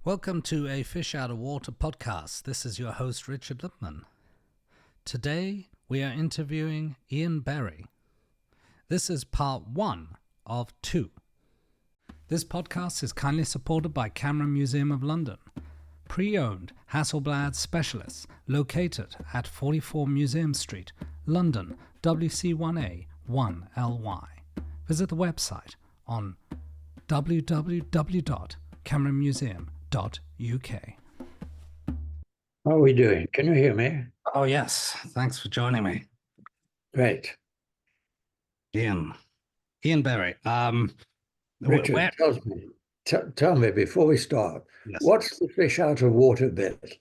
Welcome to a Fish Out of Water podcast. This is your host, Richard Lipman. Today, we are interviewing Ian Berry. This is part 1 of 2. This podcast is kindly supported by Camera Museum of London, pre-owned Hasselblad specialists located at 44 Museum Street, London, WC1A 1LY. Visit the website on www.cameramuseum.uk. How are we doing? Can you hear me? Oh, yes. Thanks for joining me. Great. Ian Berry. Richard, tell me before we start, Yes. What's the fish out of water bit?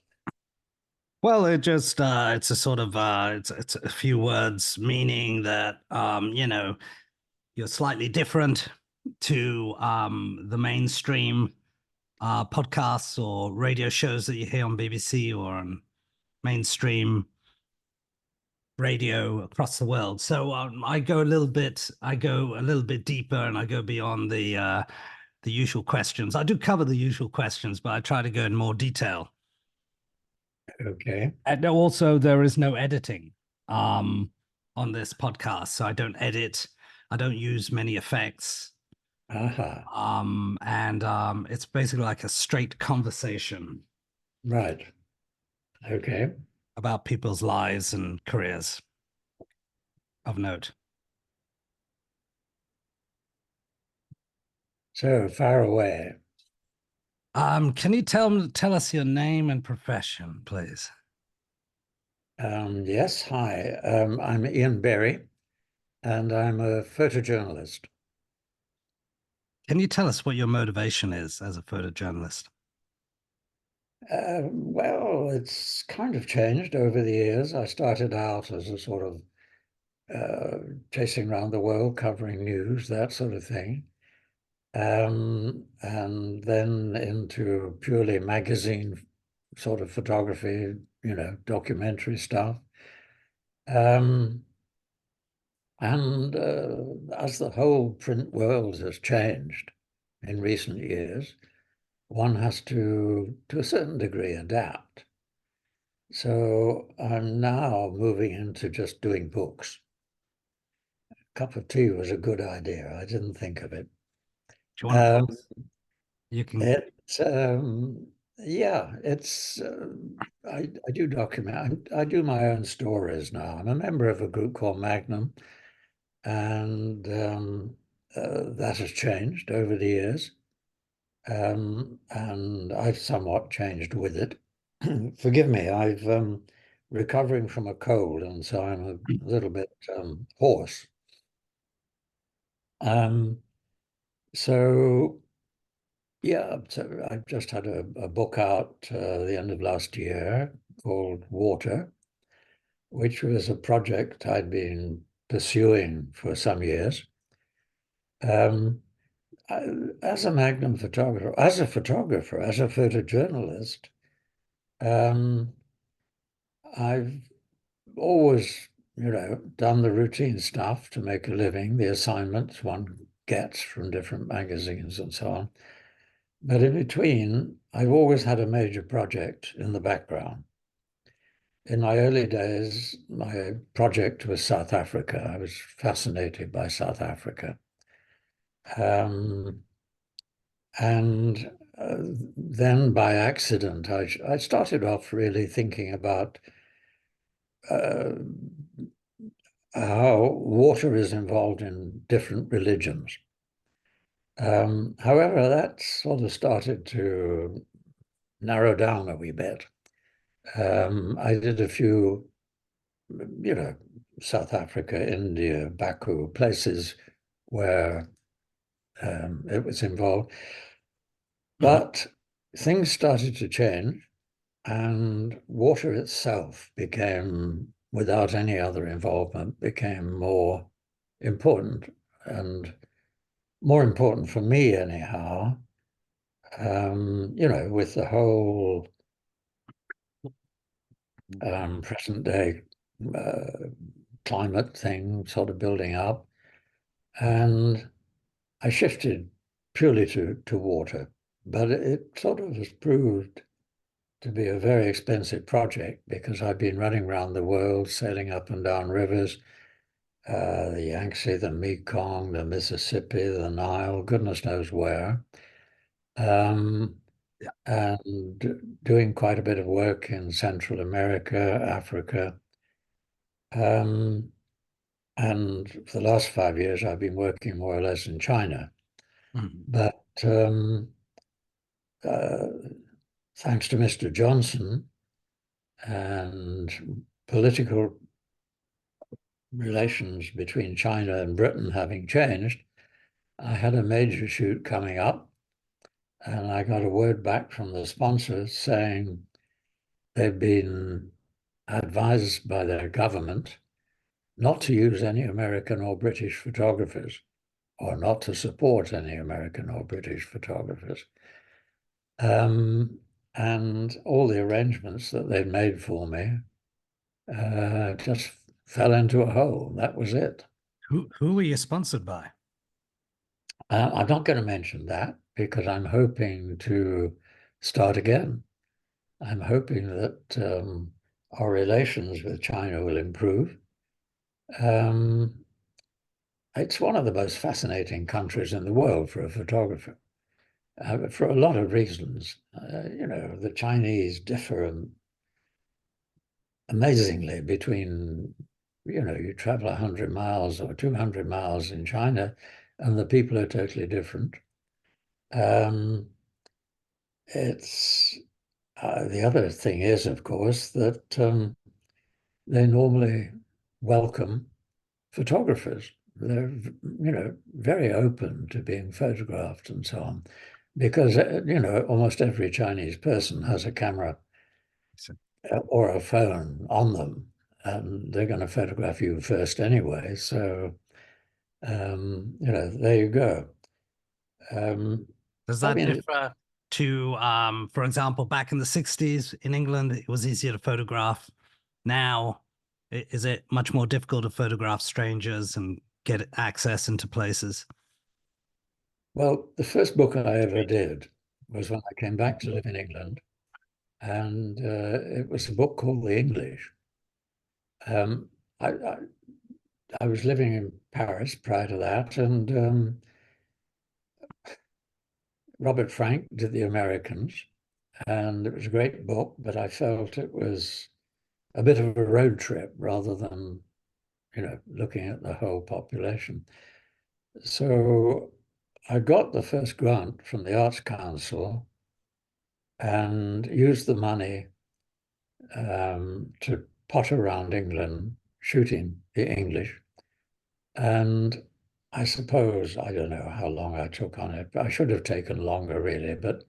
Well, it just it's a sort of it's a few words meaning that you're slightly different to the mainstream podcasts or radio shows that you hear on BBC or on mainstream radio across the world. So I go a little bit deeper, and I go beyond the usual questions. I do cover the usual questions, but I try to go in more detail. Okay. And also, there is no editing on this podcast, so I don't edit. I don't use many effects. And it's basically like a straight conversation. Right. Okay. About people's lives and careers of note. So far away. Can you tell us your name and profession, please? Yes. Hi. I'm Ian Berry, and I'm a photojournalist. Can you tell us what your motivation is as a photojournalist? Well, it's kind of changed over the years. I started out as a sort of chasing around the world, covering news, that sort of thing. And then into purely magazine sort of photography, documentary stuff. And as the whole print world has changed in recent years, one has to a certain degree, adapt. So I'm now moving into just doing books. A cup of tea was a good idea. I didn't think of it. Do you want to you can. I do document. I do my own stories now. I'm a member of a group called Magnum, and that has changed over the years. And I've somewhat changed with it. Forgive me, I've recovering from a cold, and so I'm a little bit hoarse. So I've just had a book out the end of last year called Water, which was a project I'd been pursuing for some years. As a Magnum photographer, as a photojournalist, I've always, done the routine stuff to make a living, the assignments one gets from different magazines and so on. But in between, I've always had a major project in the background. In my early days, my project was South Africa. I was fascinated by South Africa. And then by accident, I started off really thinking about how water is involved in different religions. However, that sort of started to narrow down a wee bit. I did a few, South Africa, India, Baku, places where it was involved. But things started to change, and water itself became, without any other involvement, became more important, and more important for me anyhow, with the whole present day climate thing sort of building up. And I shifted purely to water. but it sort of has proved to be a very expensive project because I've been running around the world, sailing up and down rivers, the Yangtze, the Mekong, the Mississippi, the Nile, goodness knows where, Yeah. and doing quite a bit of work in Central America, Africa. And for the last 5 years, I've been working more or less in China. Mhm. But uh, thanks to Mr. Johnson and political relations between China and Britain having changed, I had a major shoot coming up, and I got a word back from the sponsors saying they've been advised by their government not to use any American or British photographers, or not to support any American or British photographers. And all the arrangements that they'd made for me just fell into a hole. That was it. Who were you sponsored by? I'm not going to mention that because I'm hoping to start again. I'm hoping that our relations with China will improve. Um, it's one of the most fascinating countries in the world for a photographer, for a lot of reasons. The Chinese differ amazingly between, you travel 100 miles or 200 miles in China, and the people are totally different. Um, it's The other thing is, of course, that they normally welcome photographers. They're, very open to being photographed and so on, because, almost every Chinese person has a camera or a phone on them, and they're going to photograph you first anyway. So, there you go. Does I that mean, differ to, for example, back in the 60s in England, it was easier to photograph. Now, is it much more difficult to photograph strangers and get access into places? well, the first book I ever did was when I came back to live in England, and it was a book called The English. Um, I, I, I was living in Paris prior to that, and Robert Frank did The Americans, and it was a great book, but I felt it was a bit of a road trip rather than, looking at the whole population. So I got the first grant from the Arts Council and used the money to potter around England shooting the English. And I suppose, I don't know how long I took on it. I should have taken longer, really, but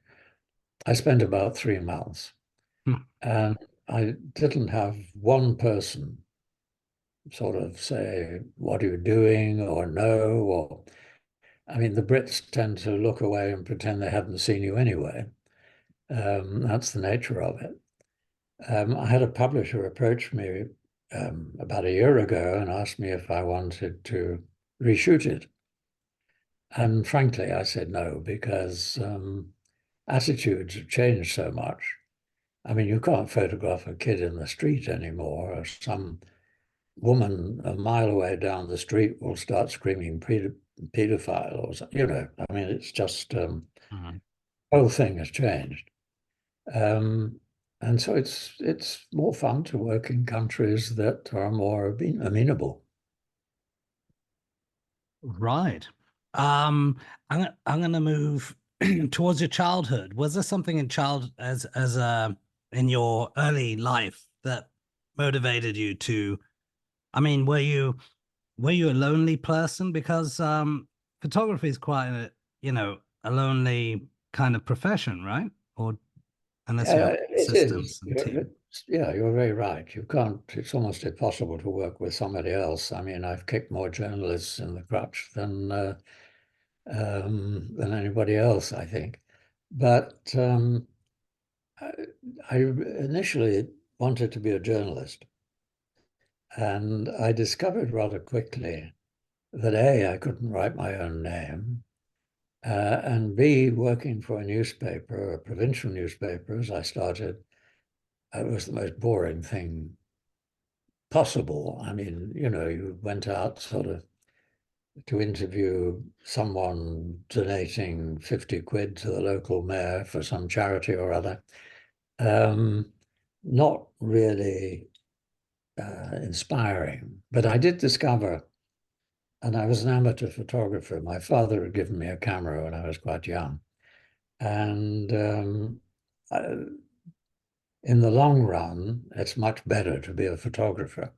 I spent about 3 months. Hmm. And I didn't have one person sort of say, "What are you doing?" or "No," or I mean, the Brits tend to look away and pretend they haven't seen you anyway. That's the nature of it. I had a publisher approach me about a year ago and asked me if I wanted to reshoot it. And frankly, I said no, because attitudes have changed so much. I mean, you can't photograph a kid in the street anymore, or some woman a mile away down the street will start screaming pedophile or something, I mean, it's just, Mhm. whole thing has changed. Um, and so it's more fun to work in countries that are more amenable. Right. Um, I'm gonna move towards your childhood. Was there something in in your early life that motivated you to, I mean, were you a lonely person? Because photography is quite a lonely kind of profession, right? Or unless you have It is. assistants and team. Yeah, you're very right. You can't, it's almost impossible to work with somebody else. I mean, I've kicked more journalists in the crutch than anybody else, I think. But I, I initially wanted to be a journalist. And I discovered rather quickly that A, I couldn't write my own name, and B, working for a newspaper, a provincial newspaper, as I started, it was the most boring thing possible. I mean, you went out sort of to interview someone donating 50 quid to the local mayor for some charity or other. Not really inspiring, but I did discover, and I was an amateur photographer. My father had given me a camera when I was quite young. And in the long run, it's much better to be a photographer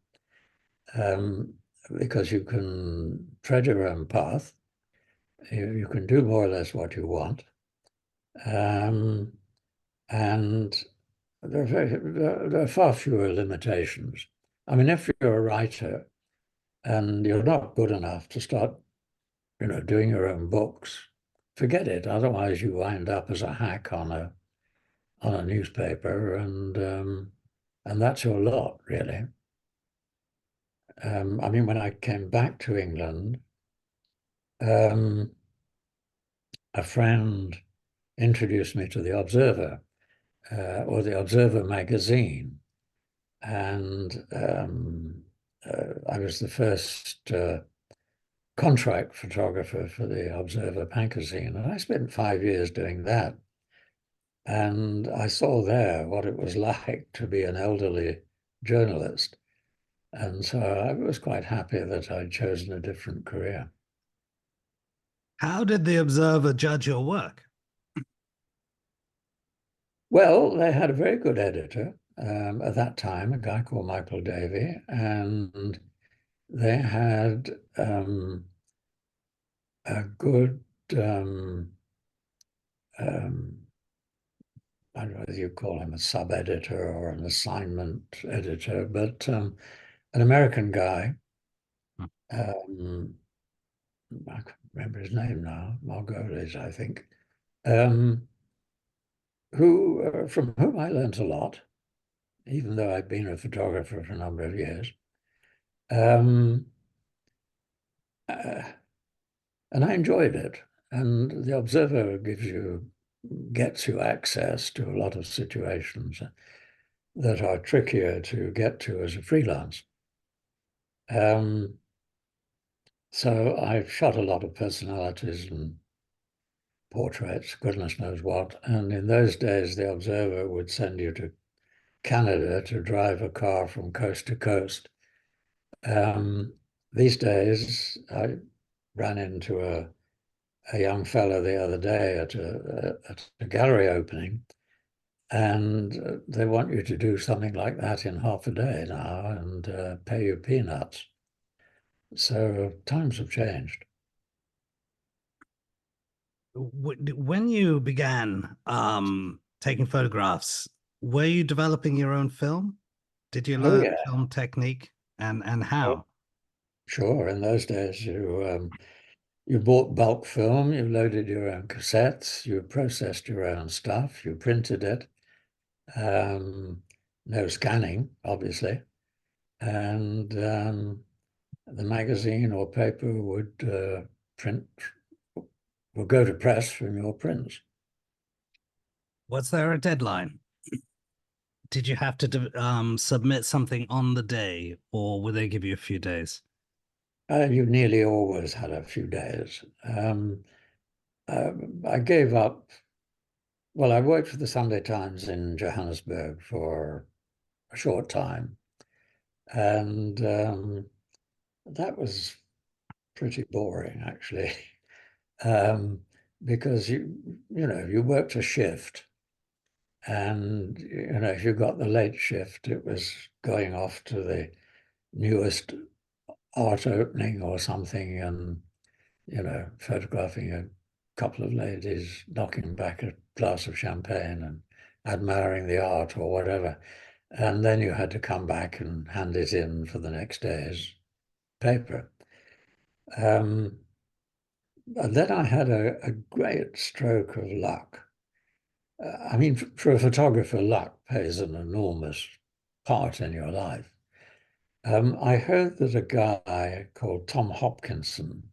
um, because you can tread your own path. You can do more or less what you want. Um, and there are far fewer limitations. I mean, if you're a writer and you're not good enough to start, doing your own books, forget it. Otherwise, you wind up as a hack on a newspaper, and that's your lot, really. I mean, when I came back to England, um, a friend introduced me to the Observer, or the Observer magazine, and I was the first contract photographer for the Observer magazine, and I spent 5 years doing that. And I saw there what it was like to be an elderly journalist. And so I was quite happy that I'd chosen a different career. How did the Observer judge your work? Well, they had a very good editor at that time, a guy called Michael Davey, and they had a good, I don't know whether you call him a sub-editor or an assignment editor, but an American guy. I can't remember his name now, Margolis, I think, from whom I learnt a lot, even though I'd been a photographer for a number of years. And I enjoyed it. And the Observer gets you access to a lot of situations that are trickier to get to as a freelance. So I've shot a lot of personalities and portraits, goodness knows what. And in those days, the Observer would send you to Canada to drive a car from coast to coast. These days, I ran into a young fellow the other day at a gallery opening, and they want you to do something like that in half a day now and pay you peanuts. So times have changed. When you began taking photographs, were you developing your own film? Did you Oh learn yeah, film technique and oh, how? sure. In those days, you bought bulk film, you loaded your own cassettes, you processed your own stuff, you printed it. No scanning, obviously, and the magazine or paper print would go to press from your prints. Was there a deadline? Did you have to submit something on the day, or would they give you a few days? You nearly always had a few days. I gave up. Well, I worked for the Sunday Times in Johannesburg for a short time, and that was pretty boring, actually, because you worked a shift, and if you got the late shift, it was going off to the newest art opening or something, and photographing a couple of ladies knocking back a glass of champagne and admiring the art or whatever. And then you had to come back and hand it in for the next day's paper. And then I had a great stroke of luck. I mean, for a photographer, luck plays an enormous part in your life. I heard that a guy called Tom Hopkinson,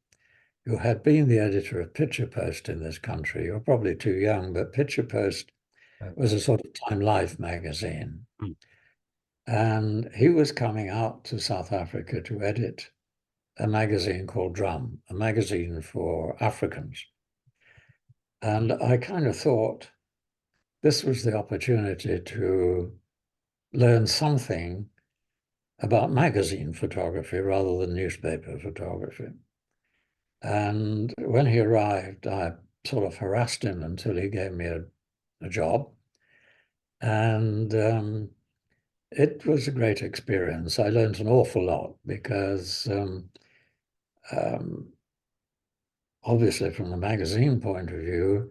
who had been the editor of Picture Post in this country. You're probably too young, but Picture Post was a sort of Time Life magazine. Mm. And he was coming out to South Africa to edit a magazine called Drum, a magazine for Africans. And I kind of thought this was the opportunity to learn something about magazine photography rather than newspaper photography. And when he arrived, I sort of harassed him until he gave me a job. And it was a great experience. I learned an awful lot because obviously from the magazine point of view,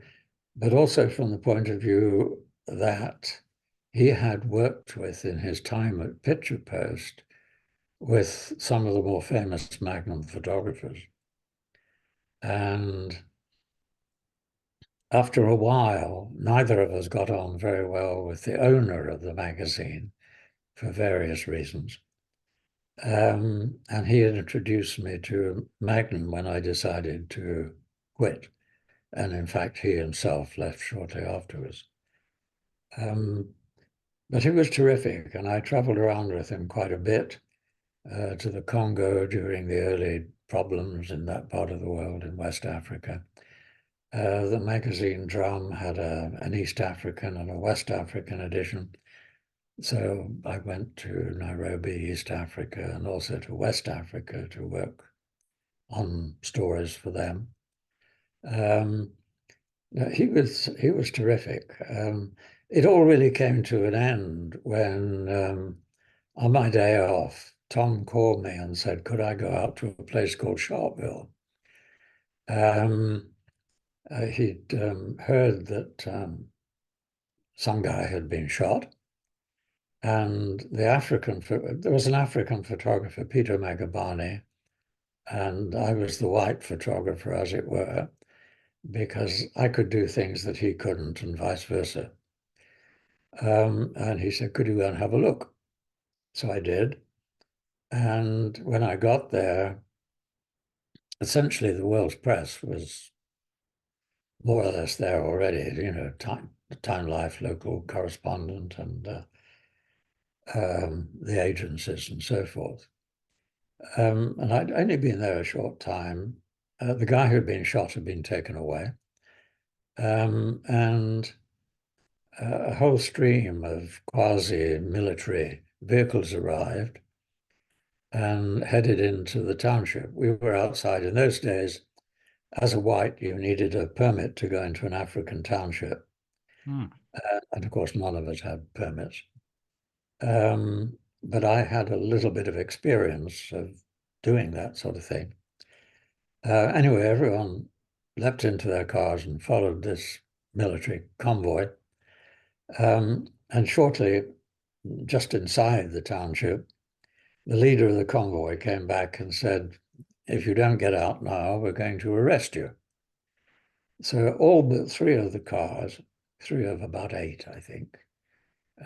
but also from the point of view that he had worked with in his time at Picture Post with some of the more famous Magnum photographers. And after a while, neither of us got on very well with the owner of the magazine for various reasons. And he had introduced me to Magnum when I decided to quit. And in fact, he himself left shortly afterwards. But he was terrific, and I traveled around with him quite a bit to the Congo during the early problems in that part of the world in West Africa. The magazine Drum had an East African and a West African edition. So I went to Nairobi, East Africa, and also to West Africa to work on stories for them. He was terrific. It all really came to an end when, on my day off, Tom called me and said, could I go out to a place called Sharpeville? He'd heard that some guy had been shot, and there was an African photographer, Peter Magabane, and I was the white photographer, as it were, because I could do things that he couldn't, and vice versa. And he said, could you go and have a look? So I did. And when I got there, essentially the world's press was more or less there already, you know, Time Life local correspondent and the agencies and so forth. And I'd only been there a short time. The guy who'd been shot had been taken away. And a whole stream of quasi-military vehicles arrived and headed into the township. We were outside. In those days, as a white, you needed a permit to go into an African township. And of course, none of us had permits. But I had a little bit of experience of doing that sort of thing. Anyway, everyone leapt into their cars and followed this military convoy. And shortly, just inside the township, the leader of the convoy came back and said, if you don't get out now, we're going to arrest you. So all but three of the cars, three of about eight, I think,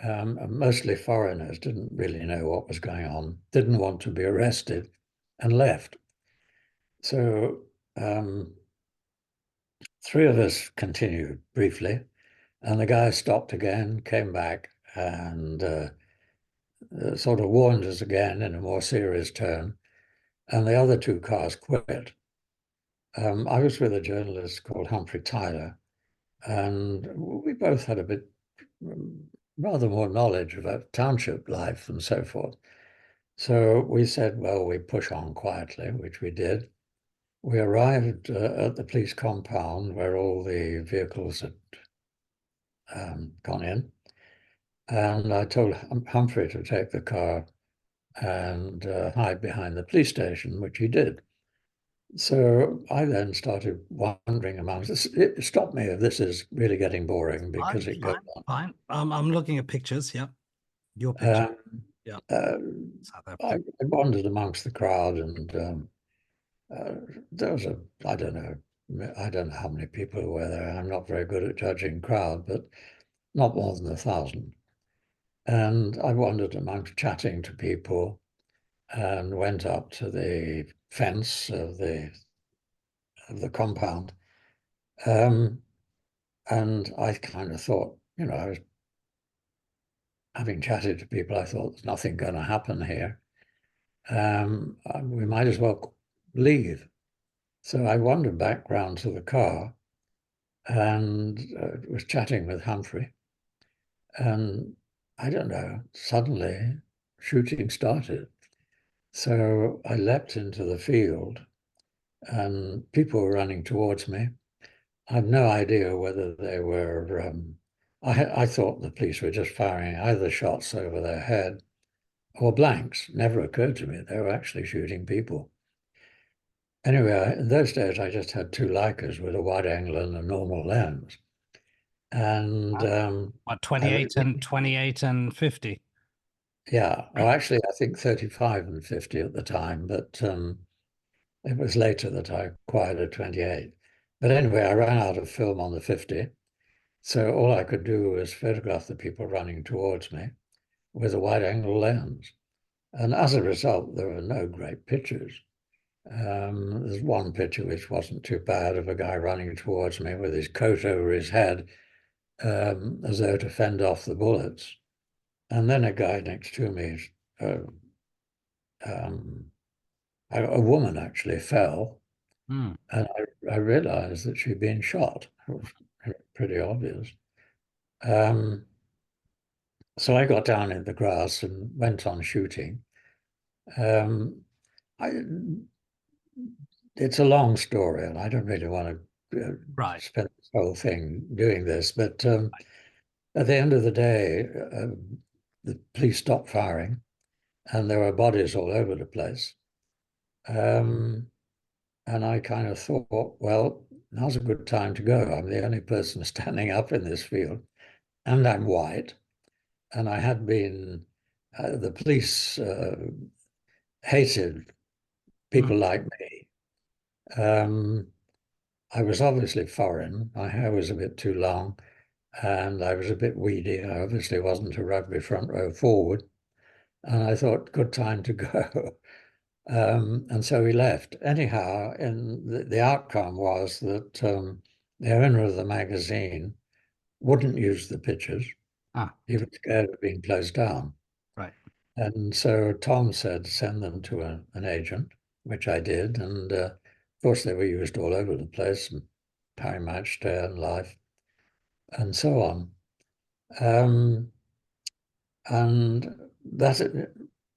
mostly foreigners, didn't really know what was going on, didn't want to be arrested, and left. So three of us continued briefly, and the guy stopped again, came back, and sort of warned us again in a more serious tone, and the other two cars quit. I was with a journalist called Humphrey Tyler, and we both had a bit rather more knowledge about township life and so forth. So we said, well, we push on quietly, which we did. We arrived at the police compound where all the vehicles had gone in. And I told Humphrey to take the car and hide behind the police station, which he did. So I then started wandering amongst this. Stop me if this is really getting boring because it goes on. Fine. I'm looking at pictures. Yeah. Your picture. Yeah. South Africa. I wandered amongst the crowd, and there was I don't know how many people were there. I'm not very good at judging crowd, but not more than 1,000. And I wandered amongst chatting to people and went up to the fence of the of the compound. And I kind of thought, I was having chatted to people, I thought there's nothing going to happen here. We might as well leave. So I wandered back round to the car and was chatting with Humphrey. And I don't know, suddenly shooting started. So I leapt into the field and people were running towards me. I have no idea whether they were, I thought the police were just firing either shots over their head or blanks. Never occurred to me they were actually shooting people. Anyway, in those days, I just had two Leicas with a wide angle and a normal lens. And what, 28 and 50? Yeah, well, actually, I think 35 and 50 at the time, but it was later that I acquired a 28. But anyway, I ran out of film on the 50. So all I could do was photograph the people running towards me with a wide angle lens. And as a result, there were no great pictures. There's one picture which wasn't too bad of a guy running towards me with his coat over his head, as though to fend off the bullets. And then a guy next to me, a woman actually fell, and I realized that she'd been shot. It was pretty obvious. So I got down in the grass and went on shooting. It's a long story, and I don't really want to spend this whole thing doing this, but at the end of the day, the police stopped firing, and there were bodies all over the place. And I kind of thought, well, now's a good time to go. I'm the only person standing up in this field, and I'm white. And I had been, the police hated people like me. I was obviously foreign. My hair was a bit too long, and I was a bit weedy. I obviously wasn't a rugby front row forward. And I thought, good time to go. And so we left. Anyhow, and the outcome was that the owner of the magazine wouldn't use the pictures. He was scared of being closed down. Right. And so Tom said, send them to an agent, which I did. And of course, they were used all over the place, and Paris Match, Day and Life, and so on. And that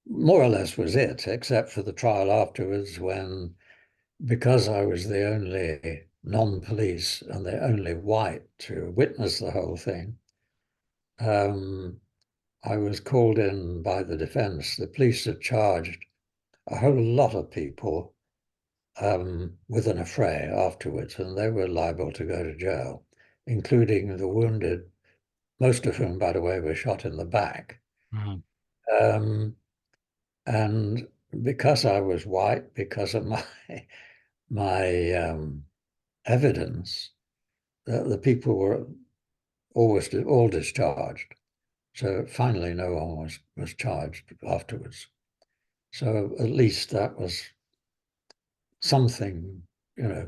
more or less was it, except for the trial afterwards when, because I was the only non-police and the only white to witness the whole thing, I was called in by the defense. The police had charged a whole lot of people with an affray afterwards, and they were liable to go to jail, including the wounded, most of whom, by the way, were shot in the back. And because I was white, because of my evidence, the people were almost all discharged. So finally, no one was charged afterwards. So at least that was something,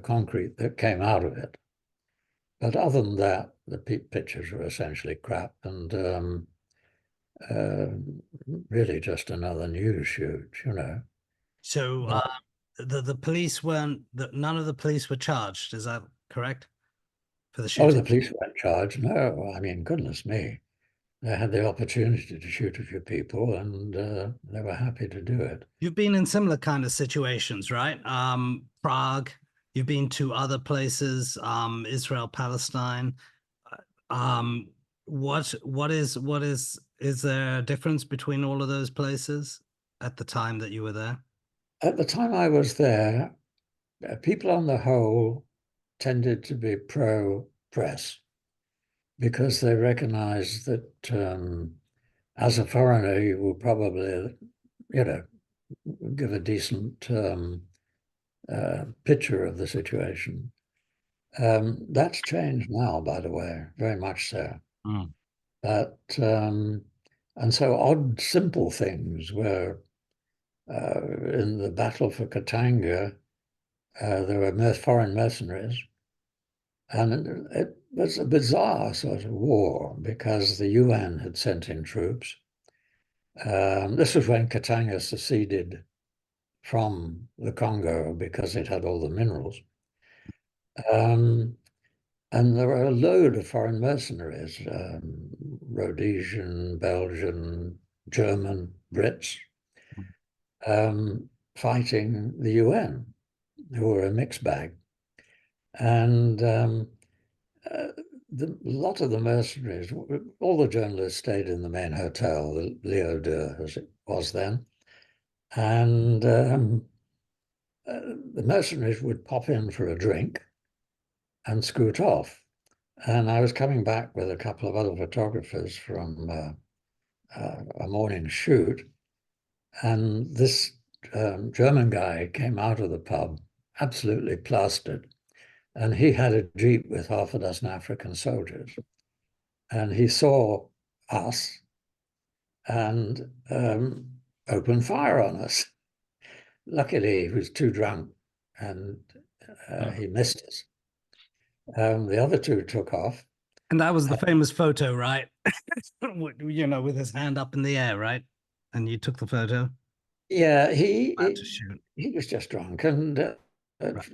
concrete that came out of it. But other than that, the pictures were essentially crap and really just another news shoot, So the police weren't, none of the police were charged, is that correct? For the shooting? Oh, the police weren't charged. No, I mean, goodness me. They had the opportunity to shoot a few people and they were happy to do it. You've been in similar kind of situations, right? Prague, you've been to other places, Israel, Palestine. Is there a difference between all of those places at the time that you were there? At the time I was there, people on the whole tended to be pro-press because they recognized that as a foreigner, you will probably, give a decent picture of the situation. That's changed now, by the way, very much so. But and so odd, simple things were in the battle for Katanga. There were foreign mercenaries, and it was a bizarre sort of war because the UN had sent in troops. This was when Katanga seceded from the Congo because it had all the minerals. And there were a load of foreign mercenaries, Rhodesian, Belgian, German, Brits, fighting the UN, who were a mixed bag. And a lot of the mercenaries, all the journalists stayed in the main hotel, the Leo deux, as it was then. And the mercenaries would pop in for a drink and scoot off. And I was coming back with a couple of other photographers from a morning shoot, and this German guy came out of the pub absolutely plastered, and he had a jeep with half a dozen African soldiers, and he saw us and opened fire on us. Luckily, he was too drunk, and he missed us. The other two took off. And that was the famous photo, right? You know, with his hand up in the air, right? And you took the photo? Yeah, shoot. he was just drunk, and Right.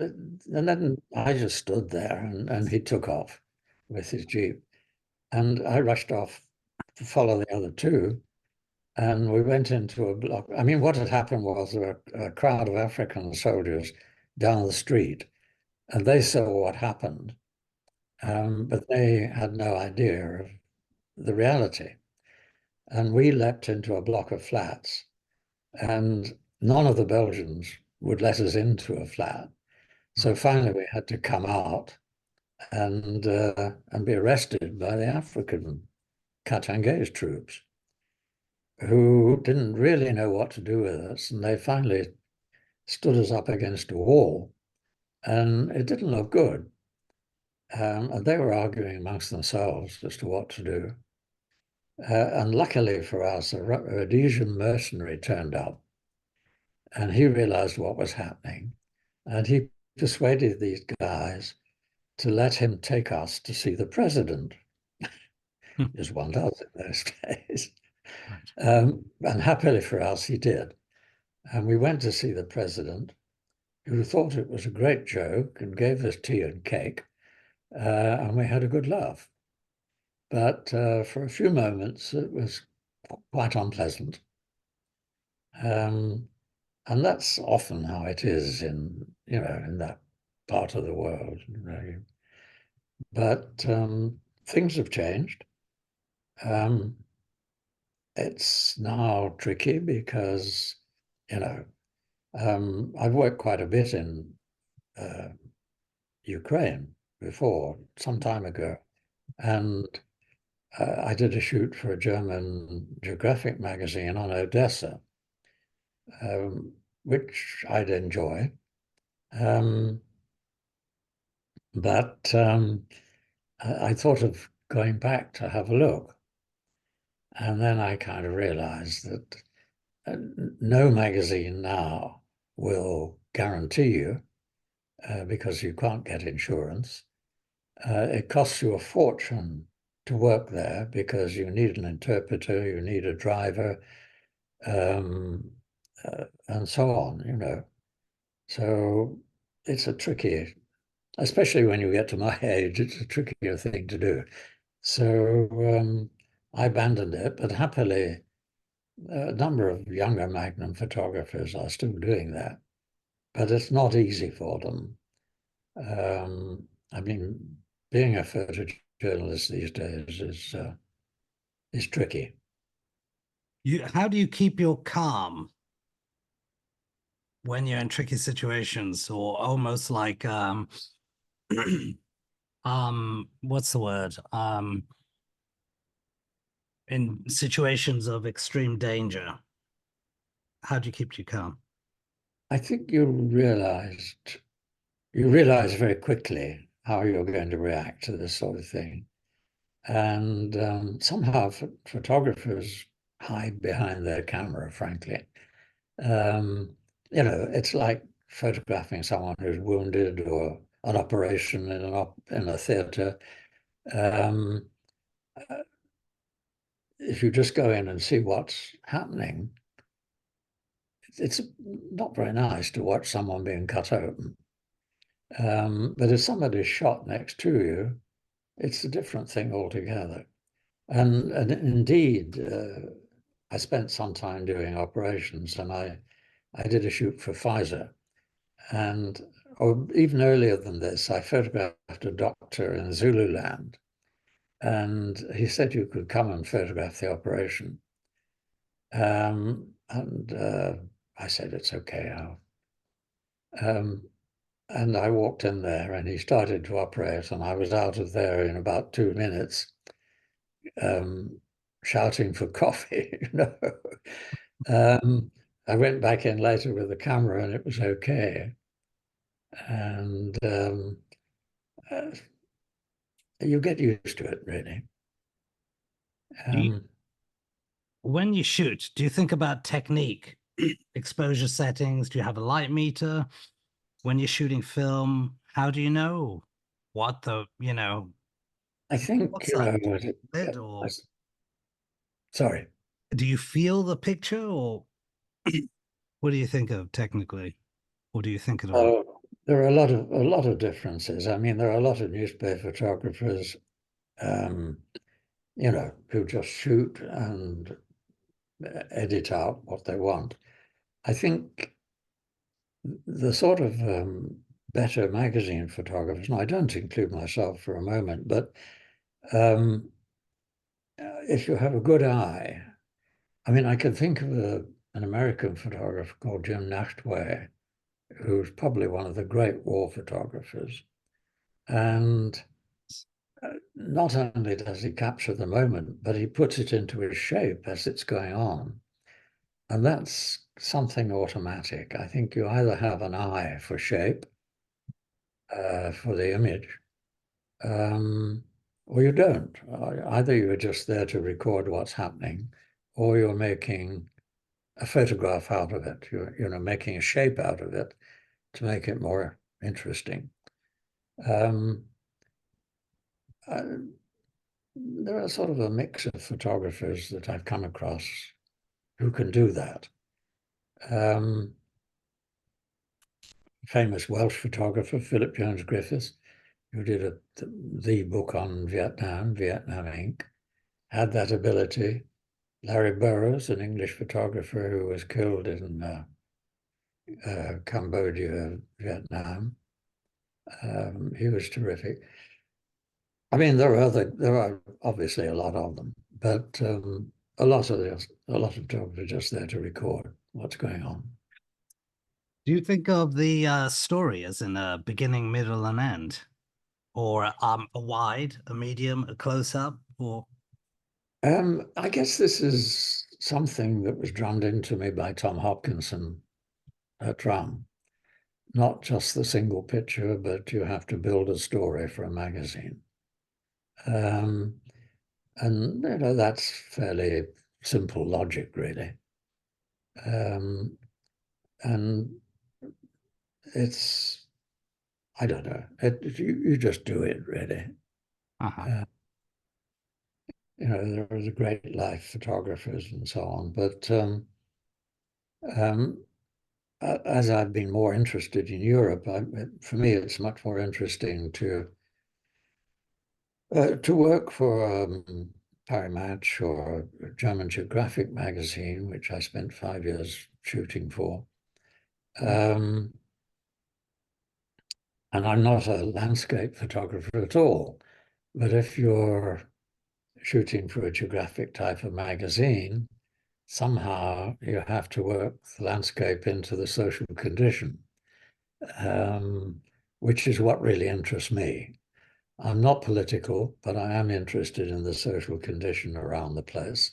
then I just stood there, and he took off with his jeep, and I rushed off to follow the other two, and we went into a block. I mean, what had happened was there were a crowd of African soldiers down the street, and they saw what happened, but they had no idea of the reality, and we leapt into a block of flats. And none of the Belgians would let us into a flat. So finally we had to come out and be arrested by the African Katangese troops, who didn't really know what to do with us. And they finally stood us up against a wall, and it didn't look good. And they were arguing amongst themselves as to what to do. And luckily for us, a Rhodesian mercenary turned up, and he realized what was happening, and he persuaded these guys to let him take us to see the president, as one does in those days. And happily for us, he did. And we went to see the president, who thought it was a great joke and gave us tea and cake, and we had a good laugh. But for a few moments, it was quite unpleasant. And that's often how it is in that part of the world. But things have changed. It's now tricky because, I've worked quite a bit in Ukraine before, some time ago, and I did a shoot for a German Geographic magazine on Odessa, which I'd enjoy. But I thought of going back to have a look. And then I kind of realized that no magazine now will guarantee you, because you can't get insurance. It costs you a fortune to work there because you need an interpreter, you need a driver, and so on. So it's a tricky, especially when you get to my age, it's a trickier thing to do. So I abandoned it, but happily, a number of younger Magnum photographers are still doing that, but it's not easy for them. I mean, being a photojournalist these days is tricky. How do you keep your calm when you're in tricky situations, or almost like what's the word? In situations of extreme danger, how do you keep you calm? I think you realize very quickly how you're going to react to this sort of thing. And somehow photographers hide behind their camera, frankly. It's like photographing someone who's wounded or an operation in a theatre. Um, if you just go in and see what's happening, it's not very nice to watch someone being cut open. But if somebody's shot next to you, it's a different thing altogether. And indeed, I spent some time doing operations, and I did a shoot for Pfizer. And or even earlier than this, I photographed a doctor in Zululand, and he said you could come and photograph the operation. And I said, it's okay. And I walked in there, and he started to operate, and I was out of there in about 2 minutes, shouting for coffee, you know. I went back in later with the camera, and it was okay. And you get used to it, really. When you shoot, do you think about technique, exposure settings? Do you have a light meter? When you're shooting film, how do you know what the, I think, sorry. Do you feel the picture, or what do you think of technically? Or do you think at all? There are a lot of differences. I mean, there are a lot of newspaper photographers, who just shoot and edit out what they want. I think the sort of better magazine photographers, and I don't include myself for a moment, but if you have a good eye, I mean, I can think of an American photographer called Jim Nachtwey, who's probably one of the great war photographers. And not only does he capture the moment, but he puts it into his shape as it's going on. And that's something automatic. I think you either have an eye for shape, for the image, or you don't. Either you're just there to record what's happening, or you're making a photograph out of it. You're making a shape out of it to make it more interesting. There are sort of a mix of photographers that I've come across who can do that. Famous Welsh photographer, Philip Jones Griffiths, who did the book on Vietnam, Vietnam Inc., had that ability. Larry Burroughs, an English photographer who was killed in Cambodia, Vietnam. He was terrific. I mean, there are obviously a lot of them, but a lot of photographers are just there to record what's going on. Do you think of the story as in a beginning, middle, and end, or a wide, a medium, a close-up, or? I guess this is something that was drummed into me by Tom Hopkinson at Drum. Not just the single picture, but you have to build a story for a magazine. And that's fairly simple logic, really. And it's, I don't know, you just do it, really. There are the great life photographers and so on, but as I've been more interested in Europe, for me, it's much more interesting to work for Paris Match or German Geographic magazine, which I spent 5 years shooting for. And I'm not a landscape photographer at all, but if you're shooting for a geographic type of magazine, somehow you have to work the landscape into the social condition, which is what really interests me. I'm not political, but I am interested in the social condition around the place.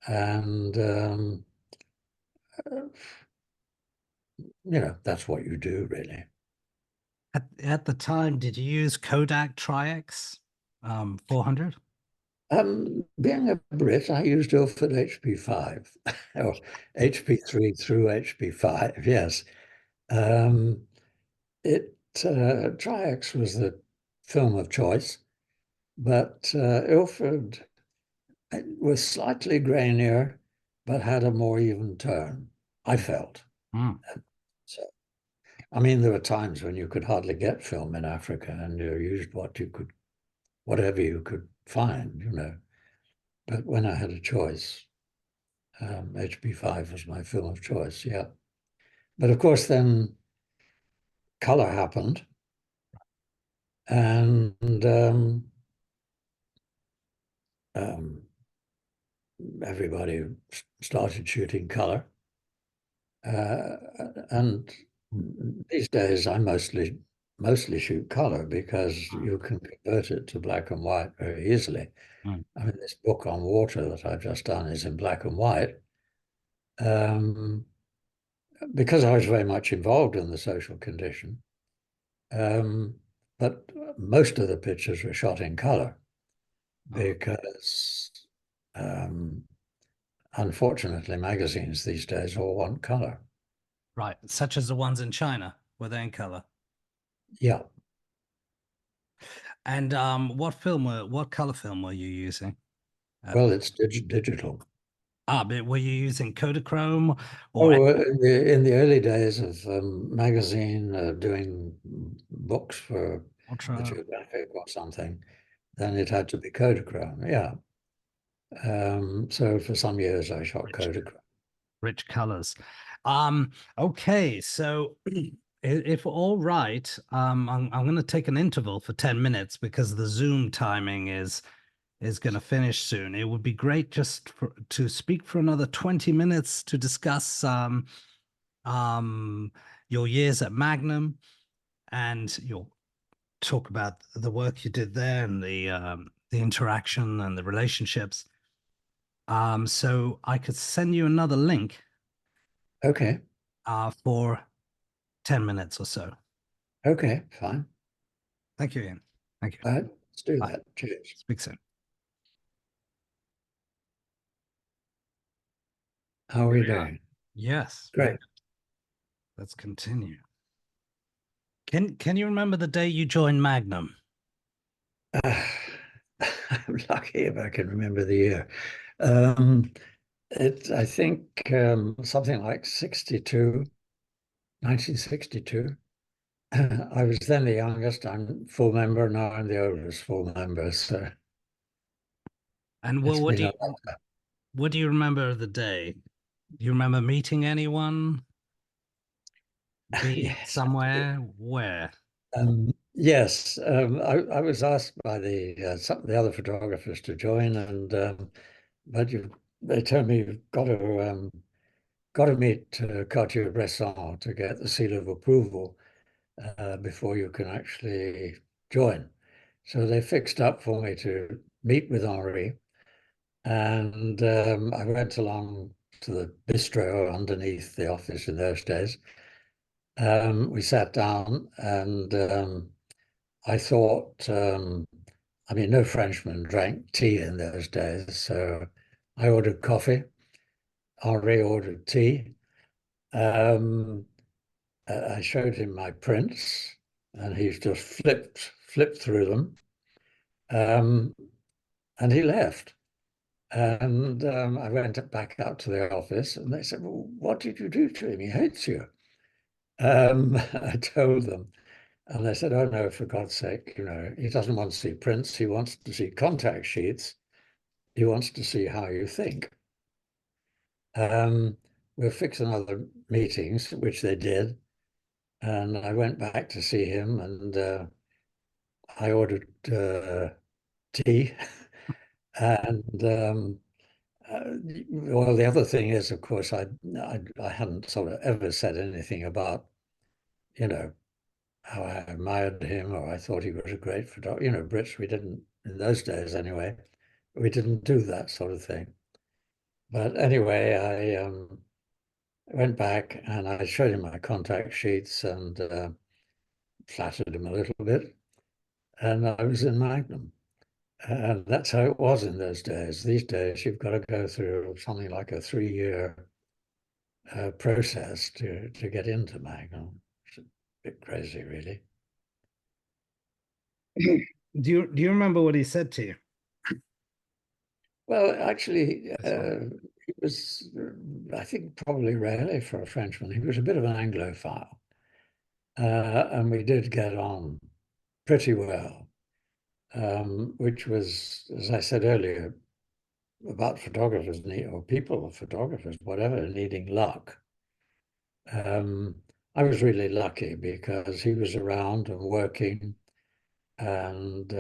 And, that's what you do, really. At the time, did you use Kodak Tri-X 400? Being a Brit, I used Ilford HP5, or HP3 through HP5, yes. Um, Tri-X was the film of choice, but Ilford was slightly grainier, but had a more even tone, I felt. Mm. So, I mean, there were times when you could hardly get film in Africa, and you used whatever you could find, you know. But when I had a choice, HB5 was my film of choice, yeah. But of course, then color happened, and um, everybody started shooting color. And these days, I mostly shoot color because you can convert it to black and white very easily. Mm. I mean, this book on water that I've just done is in black and white. Um, because I was very much involved in the social condition. Um, but most of the pictures were shot in color because, um, unfortunately, magazines these days all want color. Right, such as the ones in China, were they in color? Yeah. And what color film were you using? Well, it's digital. But were you using Kodachrome or Oh, in the early days of magazine doing books for the Ultra Geographic or something, then it had to be Kodachrome. Yeah. So for some years I shot rich, Kodachrome. rich colors? Okay, so if all right, I'm going to take an interval for 10 minutes because the Zoom timing is going to finish soon. It would be great to speak for another 20 minutes to discuss um, your years at Magnum, and you'll talk about the work you did there and the interaction and the relationships. So I could send you another link Okay. for 10 minutes or so. Okay, fine. Thank you, Ian. Thank you. All right, let's do Bye. that. Cheers. Speak soon. How are Here we we are. doing? Yes. Great. Let's continue. Can you remember the day you joined Magnum? I'm lucky if I can remember the year. I think something like 1962. I was then the youngest. I'm full member. Now I'm the oldest full member. So And it's been a what do you remember of the day? Do you remember meeting anyone? Being yes. somewhere? Where? Yes, I was asked by some of the other photographers to join, and but they told me you've got to meet Cartier-Bresson to get the seal of approval before you can actually join. So they fixed up for me to meet with Henri, and I went along to the bistro underneath the office in those days. We sat down, and I thought, I mean, no Frenchman drank tea in those days, so I ordered coffee. Henri ordered tea. Um, I showed him my prints, and he just flipped through them, um, and he left. And I went back out to the office, and they said, "Well, what did you do to him? He hates you." I told them, and they said, "Oh no, for God's sake, you know, he doesn't want to see prints. He wants to see contact sheets. He wants to see how you think." Um, we'll fix another meetings, which they did. And I went back to see him, and I ordered tea. And well, the other thing is, of course, I hadn't sort of ever said anything about, you know, how I admired him or I thought he was a great photographer. You know, Brits, we didn't, in those days anyway, we didn't do that sort of thing. But anyway, I went back and I showed him my contact sheets and flattered him a little bit. And I was in Magnum. And that's how it was in those days. These days, you've got to go through something like a 3-year process to get into Magnum. It's a bit crazy, really. Do you remember what he said to you? Well, actually, he was, I think, probably rarely for a Frenchman. He was a bit of an Anglophile, and we did get on pretty well, which was, as I said earlier, about photographers or people, photographers, whatever, needing luck. I was really lucky because he was around and working, and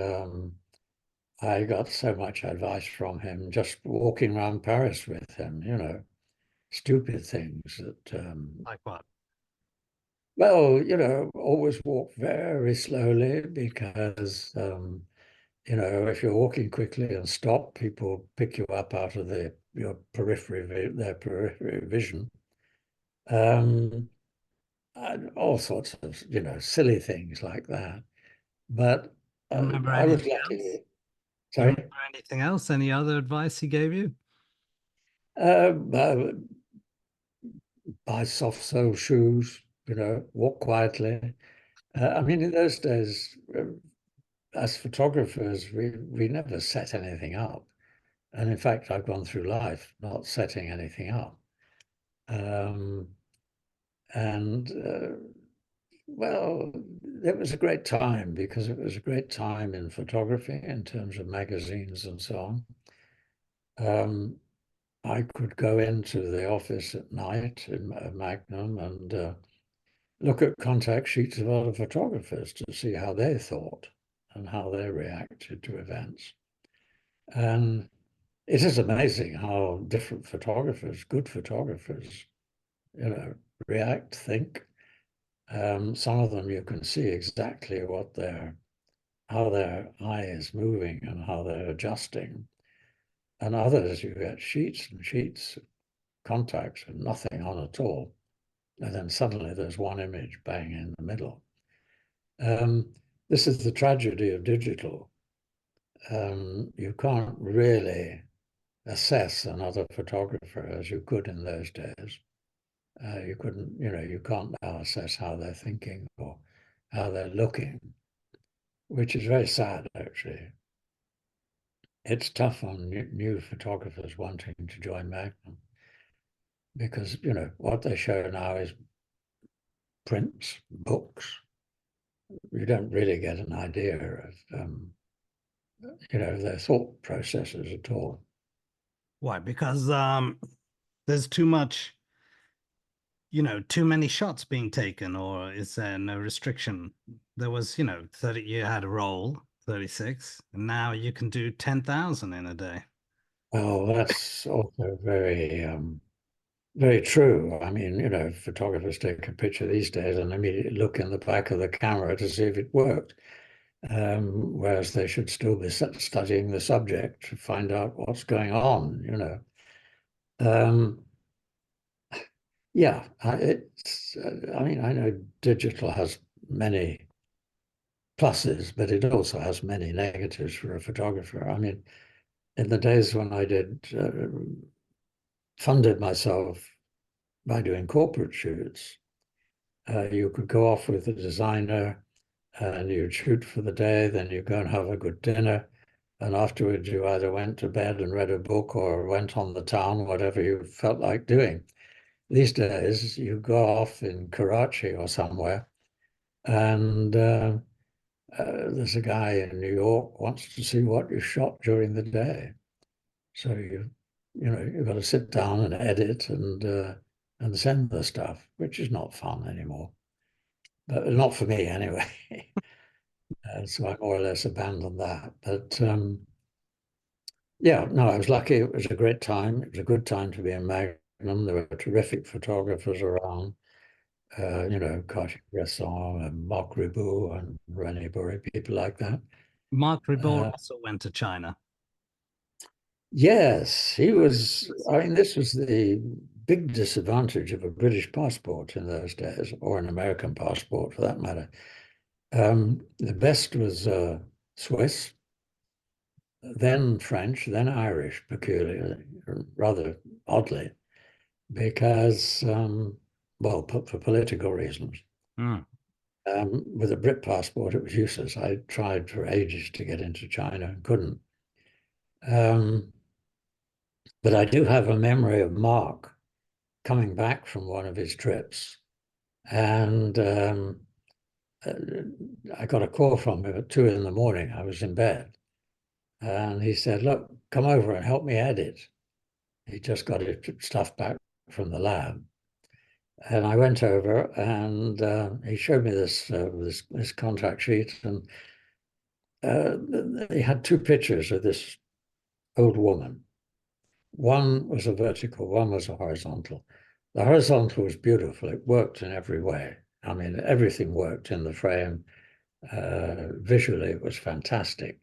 I got so much advice from him just walking around Paris with him, stupid things that. Like what? Well, always walk very slowly because, if you're walking quickly and stop, people pick you up out of their periphery vision. And all sorts of, silly things like that. But Remember I was anything lucky. else? You Sorry? remember anything else? Any other advice he gave you? Uh, buy soft sole shoes, walk quietly. I mean, in those days, as photographers, we never set anything up. And in fact, I've gone through life not setting anything up. And well, it was a great time because it was a great time in photography in terms of magazines and so on. I could go into the office at night in Magnum and look at contact sheets of other photographers to see how they thought and how they reacted to events. And it is amazing how different photographers, good photographers, react, think. Some of them you can see exactly how their eye is moving and how they're adjusting. And others, you get sheets and sheets, contacts and nothing on at all. And then suddenly there's one image bang in the middle. This is the tragedy of digital. You can't really assess another photographer as you could in those days. You couldn't, you can't now assess how they're thinking or how they're looking, which is very sad, actually. It's tough on new photographers wanting to join Magnum because, what they show now is prints, books. You don't really get an idea of, their thought processes at all. Why? Because there's too much, too many shots being taken, or is there no restriction? There was, 30, you had a roll, 36, and now you can do 10,000 in a day. Well, that's also very, very true. I mean, photographers take a picture these days and immediately look in the back of the camera to see if it worked. Whereas they should still be studying the subject to find out what's going on. Yeah, I mean, I know digital has many pluses, but it also has many negatives for a photographer. I mean, in the days when I funded myself by doing corporate shoots, you could go off with a designer and you'd shoot for the day, then you go and have a good dinner. And afterwards, you either went to bed and read a book or went on the town, whatever you felt like doing. These days, you go off in Karachi or somewhere, and there's a guy in New York wants to see what you shot during the day. So you've got to sit down and edit and send the stuff, which is not fun anymore. But not for me anyway. So I more or less abandoned that. But yeah, no, I was lucky. It was a great time. It was a good time to be in Magnum. There were terrific photographers around, Cartier-Bresson and Marc Ribot and René Burry, people like that. Marc Ribot also went to China. Yes, he was. I mean, this was the big disadvantage of a British passport in those days, or an American passport for that matter. The best was Swiss, then French, then Irish, peculiarly, rather oddly. because, well, for political reasons. Mm. With a Brit passport, it was useless. I tried for ages to get into China and couldn't. But I do have a memory of Mark coming back from one of his trips, and I got a call from him at 2 in the morning. I was in bed, and he said, "Look, come over and help me edit." He just got his stuff back from the lab, and I went over, and he showed me this contact sheet, and he had two pictures of this old woman. One was a vertical, one was a horizontal. The horizontal was beautiful. It worked in every way. I mean, everything worked in the frame. Visually, it was fantastic.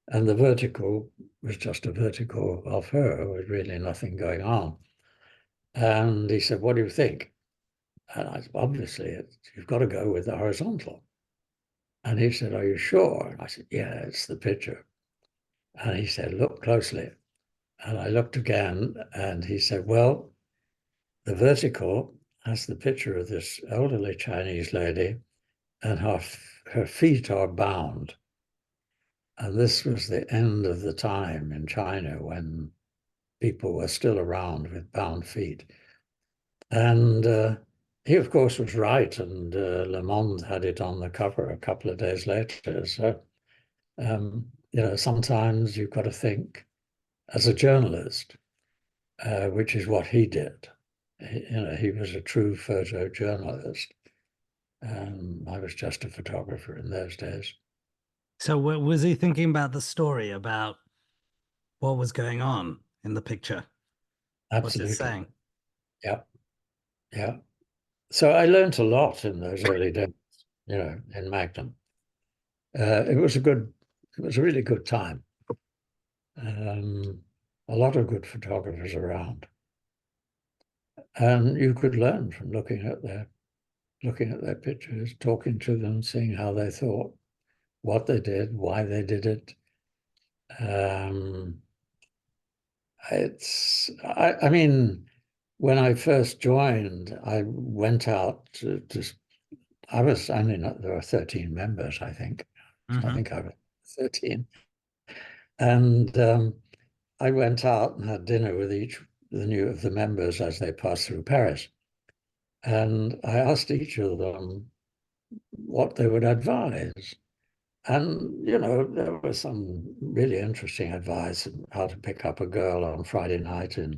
And the vertical was just a vertical of her with really nothing going on. And he said, "What do you think?" And I said, "Obviously, you've got to go with the horizontal." And he said, "Are you sure?" And I said, "Yeah, it's the picture." And he said, "Look closely." And I looked again, and he said, "Well, the vertical has the picture of this elderly Chinese lady, and her feet are bound." And this was the end of the time in China when people were still around with bound feet. And he, of course, was right. And Le Monde had it on the cover a couple of days later. So, sometimes you've got to think as a journalist, which is what he did. He was a true photojournalist. I was just a photographer in those days. So was he thinking about the story, about what was going on in the picture? What's it Absolutely. saying? Yeah. Yeah. So I learned a lot in those early days, in Magnum. It was a really good time. A lot of good photographers around. And you could learn from looking at their pictures, talking to them, seeing how they thought, what they did, why they did it. I mean, when I first joined, I went out I was only there were 13 members, I think. So I think I was 13. And I went out and had dinner with each of the members as they passed through Paris. And I asked each of them what they would advise. And, there was some really interesting advice on how to pick up a girl on Friday night at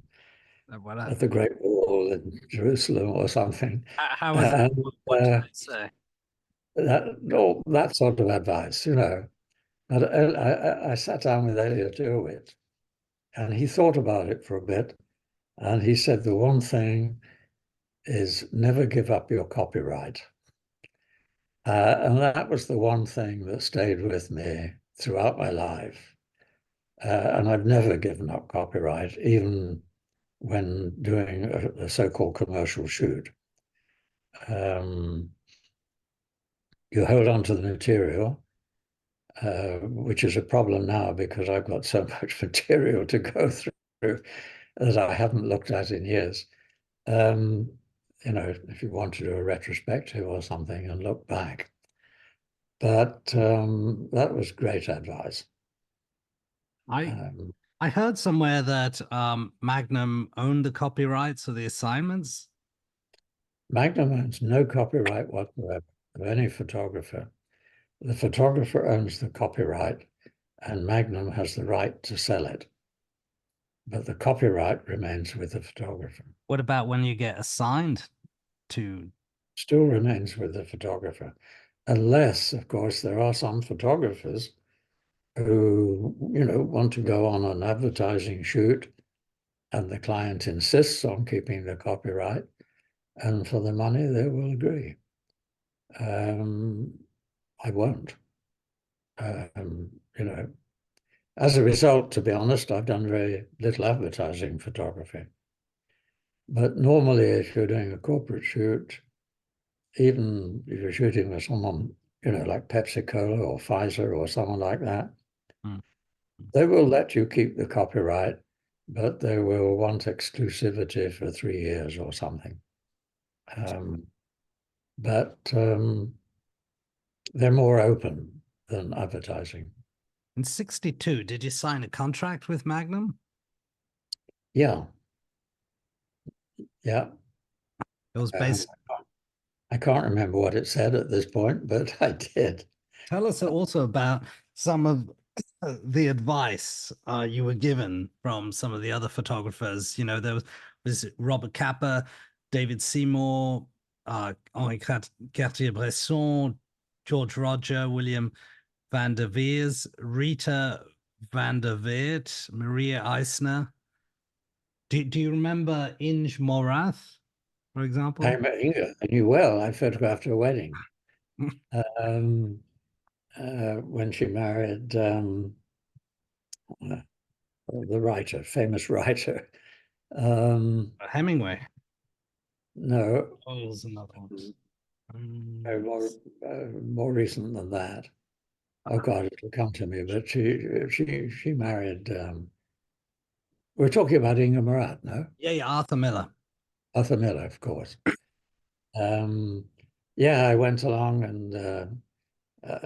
the Great Wall in Jerusalem or something. How was it? What did they say? That sort of advice, But I sat down with Elliot Derwit, and he thought about it for a bit, and he said the one thing is never give up your copyright. And that was the one thing that stayed with me throughout my life. And I've never given up copyright, even when doing a so-called commercial shoot. You hold on to the material, which is a problem now because I've got so much material to go through that I haven't looked at in years. If you want to do a retrospective or something and look back. But that was great advice. I heard somewhere that Magnum owned the copyrights of the assignments. Magnum owns no copyright whatsoever of any photographer. The photographer owns the copyright, and Magnum has the right to sell it. But the copyright remains with the photographer. What about when you get assigned to? Still remains with the photographer, unless, of course, there are some photographers who, want to go on an advertising shoot and the client insists on keeping the copyright, and for the money, they will agree. I won't. As a result, to be honest, I've done very little advertising photography. But normally, if you're doing a corporate shoot, even if you're shooting with someone, like Pepsi-Cola or Pfizer or someone like that, they will let you keep the copyright but they will want exclusivity for 3 years or something. But they're more open than advertising. In 62, did you sign a contract with Magnum? Yeah, yeah. It was based. I can't remember what it said at this point, but I did. Tell us also about some of the advice you were given from some of the other photographers. You know, there was Robert Capa, David Seymour, Henri Cartier-Bresson, George Roger, William van der Veers, Rita van der Weert, Maria Eisner. Do you remember Inge Morath, for example? I knew well. I photographed her wedding when she married the writer, famous writer. Hemingway. No, Oh, it was another one. more recent than that. Oh God, it'll come to me. But she married. We're talking about Inga Murat, no? Yeah, Arthur Miller. Arthur Miller, of course. Yeah, I went along and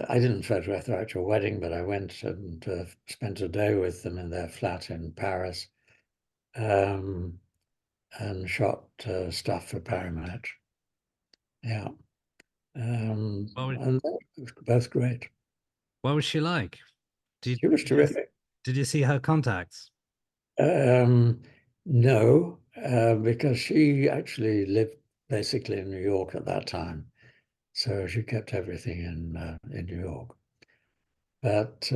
I didn't photograph their actual wedding, but I went and spent a day with them in their flat in Paris and shot stuff for Paramount. Yeah. And both great. What was she like? She was terrific. Did you see her contacts? No, because she actually lived basically in New York at that time. So she kept everything in New York. But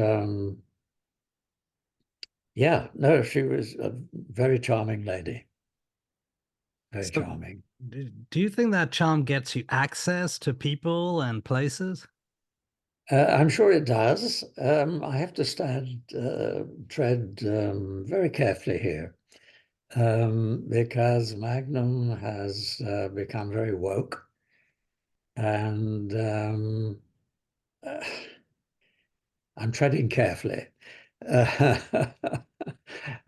yeah, no, she was a very charming lady. Very charming. Do you think that charm gets you access to people and places? I'm sure it does. I have to tread very carefully here because Magnum has become very woke. And I'm treading carefully.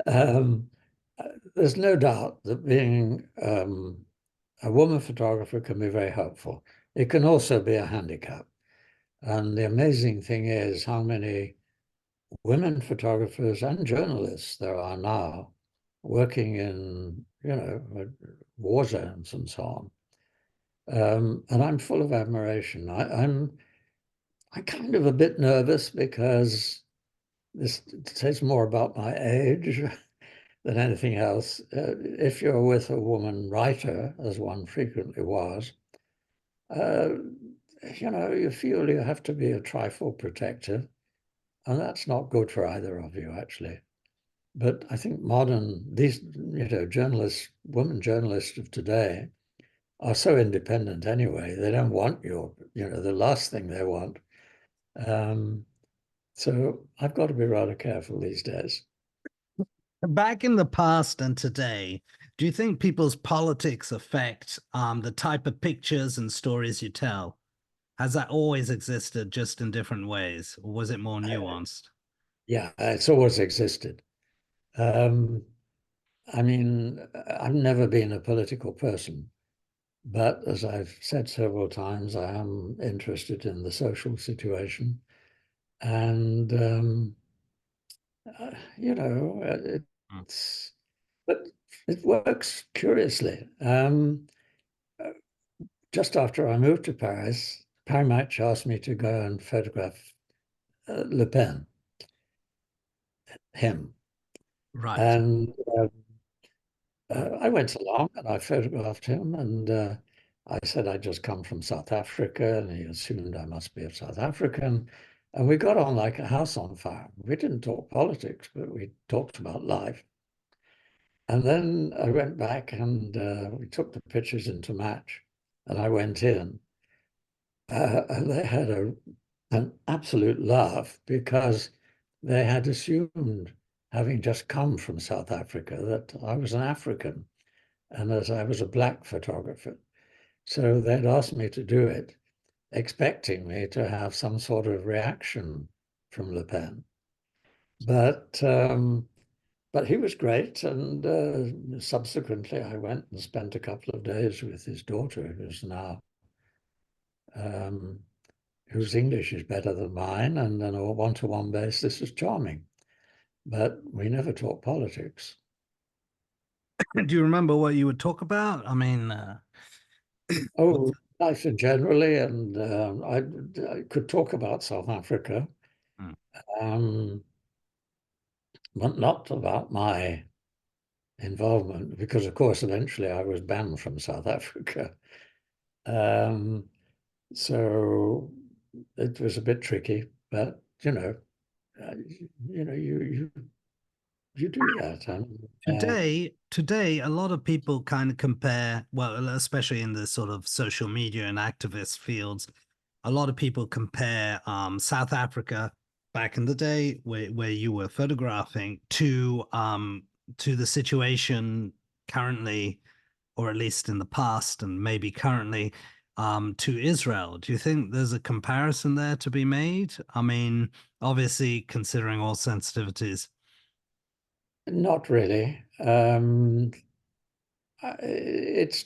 Um, there's no doubt that being a woman photographer can be very helpful. It can also be a handicap. And the amazing thing is how many women photographers and journalists there are now working in, war zones and so on. And I'm full of admiration. I'm kind of a bit nervous because this says more about my age than anything else. If you're with a woman writer, as one frequently was, you feel you have to be a trifle protective, and that's not good for either of you, actually. But I think these journalists, women journalists of today, are so independent anyway. They don't want the last thing they want. So I've got to be rather careful these days. Back in the past and today, do you think people's politics affect the type of pictures and stories you tell? Has that always existed, just in different ways, or was it more nuanced? Yeah, it's always existed. I mean, I've never been a political person, but as I've said several times, I am interested in the social situation. And, it's, but it works curiously. Just after I moved to Paris, Paramount asked me to go and photograph Le Pen, him. Right. And I went along and I photographed him and I said I'd just come from South Africa and he assumed I must be a South African. And we got on like a house on fire. We didn't talk politics, but we talked about life. And then I went back and we took the pictures into Match and I went in. And they had an absolute laugh because they had assumed, having just come from South Africa, that I was an African and that I was a black photographer. So they'd asked me to do it, expecting me to have some sort of reaction from Le Pen. But but he was great. And subsequently, I went and spent a couple of days with his daughter, um, whose English is better than mine. And on a one-to-one basis, this is charming. But we never talked politics. Do you remember what you would talk about? I mean, Oh, life in generally. And I could talk about South Africa, Hmm. um, but not about my involvement, because, of course, eventually I was banned from South Africa. Um, so it was a bit tricky, but you do that. Today, a lot of people kind of compare, well, especially in the sort of social media and activist fields, a lot of people compare South Africa back in the day where you were photographing to the situation currently, or at least in the past and maybe currently, to Israel. Do you think there's a comparison there to be made? I mean, obviously considering all sensitivities. Not really. It's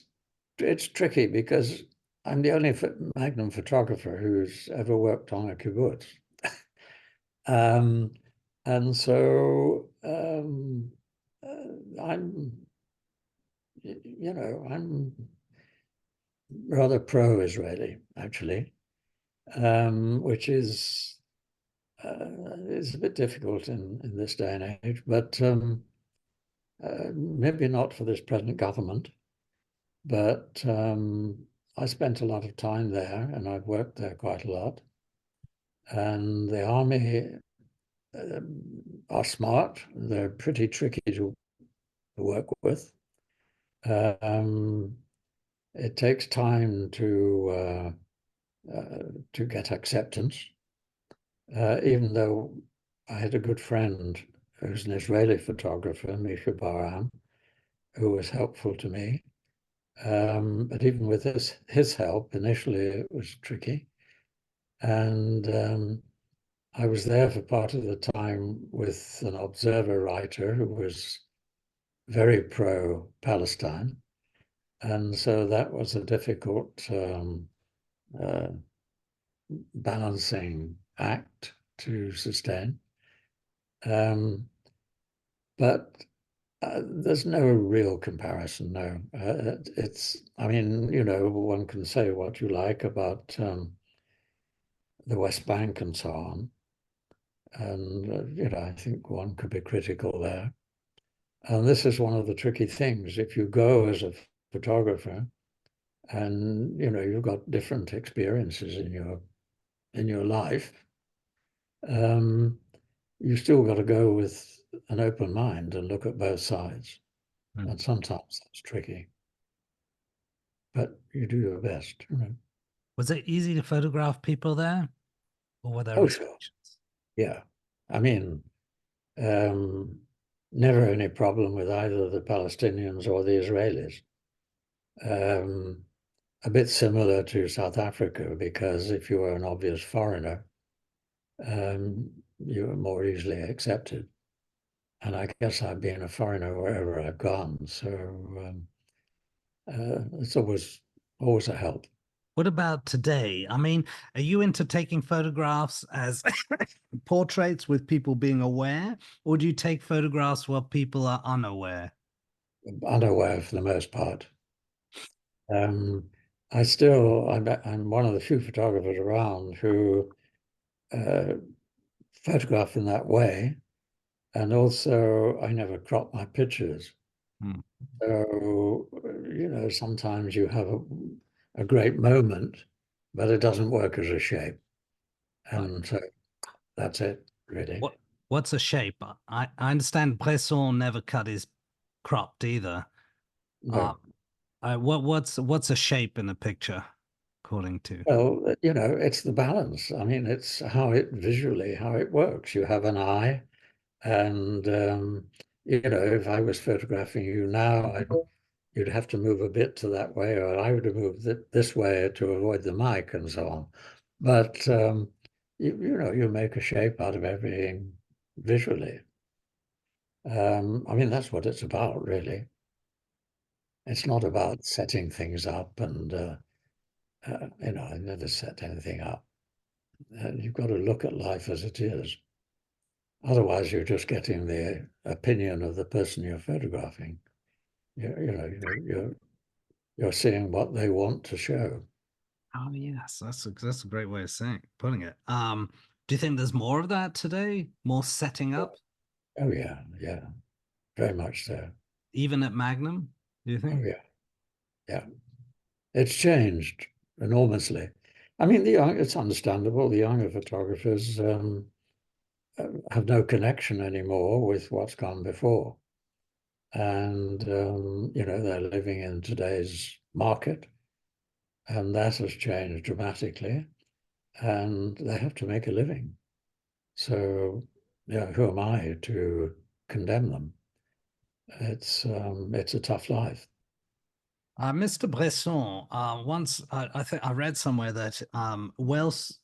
tricky because I'm the only Magnum photographer who's ever worked on a kibbutz. Um, and so I'm, I'm rather pro-Israeli, actually, which is a bit difficult in this day and age, but maybe not for this present government. But I spent a lot of time there, and I've worked there quite a lot. And the army are smart. They're pretty tricky to work with. Um, it takes time to get acceptance. Even though I had a good friend who's an Israeli photographer, Misha Baram, who was helpful to me. But even with his help, initially it was tricky. And I was there for part of the time with an observer writer who was very pro-Palestine. And so that was a difficult uh, balancing act to sustain. But there's no real comparison, no. I mean, one can say what you like about the West Bank and so on. And, I think one could be critical there. And this is one of the tricky things. If you go as a photographer and, you've got different experiences in your life, you still got to go with an open mind and look at both sides. Mm. And sometimes that's tricky. But you do your best. Was it easy to photograph people there, or were there Oh, sure. restrictions? Yeah. I mean, never any problem with either the Palestinians or the Israelis. A bit similar to South Africa, because if you were an obvious foreigner, you were more easily accepted. And I guess I've been a foreigner wherever I've gone. So it's always a help. What about today? I mean, are you into taking photographs as portraits with people being aware, or do you take photographs while people are unaware? Unaware for the most part. I'm one of the few photographers around who uh, photograph in that way. And also, I never crop my pictures. Hmm. So, sometimes you have a great moment, but it doesn't work as a shape. Right. And so that's it, really. What's a shape? I understand Bresson never cut his cropped either. Uh, No. what's a shape in a picture, according to? Well, it's the balance. I mean, it's how it works. You have an eye, and if I was photographing you now, you'd have to move a bit to that way, or I would have moved this way to avoid the mic and so on. But you make a shape out of everything visually. I mean, that's what it's about, really. It's not about setting things up and, I never set anything up. You've got to look at life as it is. Otherwise, you're just getting the opinion of the person you're photographing. You're seeing what they want to show. Oh yes, that's a great way of putting it. Do you think there's more of that today? More setting up, Oh yeah, yeah, very much so. even at Magnum? Do you Oh think? yeah, yeah. It's changed enormously. I mean, it's understandable. The younger photographers have no connection anymore with what's gone before, and they're living in today's market, and that has changed dramatically, and they have to make a living. So, yeah, who am I to condemn them? It's a tough life. Mr. Bresson, once I think I read somewhere that Wells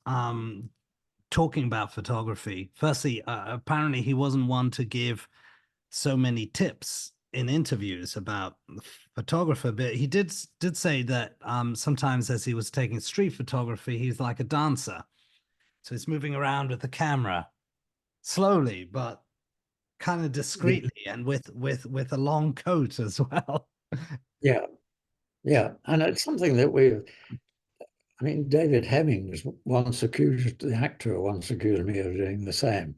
talking about photography. Firstly, apparently he wasn't one to give so many tips in interviews about the photographer, but he did say that sometimes as he was taking street photography, he's like a dancer. So he's moving around with the camera slowly, but kind of Yeah, discreetly and with a long coat as well. yeah, yeah. And it's something that I mean, David Hemmings the actor once accused me of doing the same,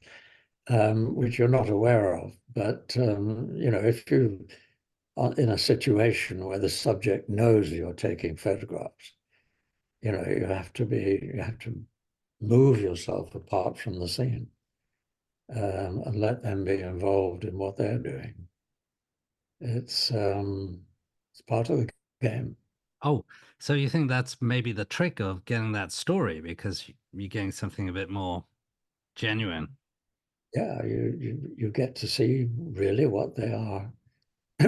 which you're not aware of. But, if you are in a situation where the subject knows you're taking photographs, you have to move yourself apart from the scene, and let them be involved in what they're doing. It's part of the game. Oh, so you think that's maybe the trick of getting that story because you're getting something a bit more genuine. Yeah, you get to see really what they are,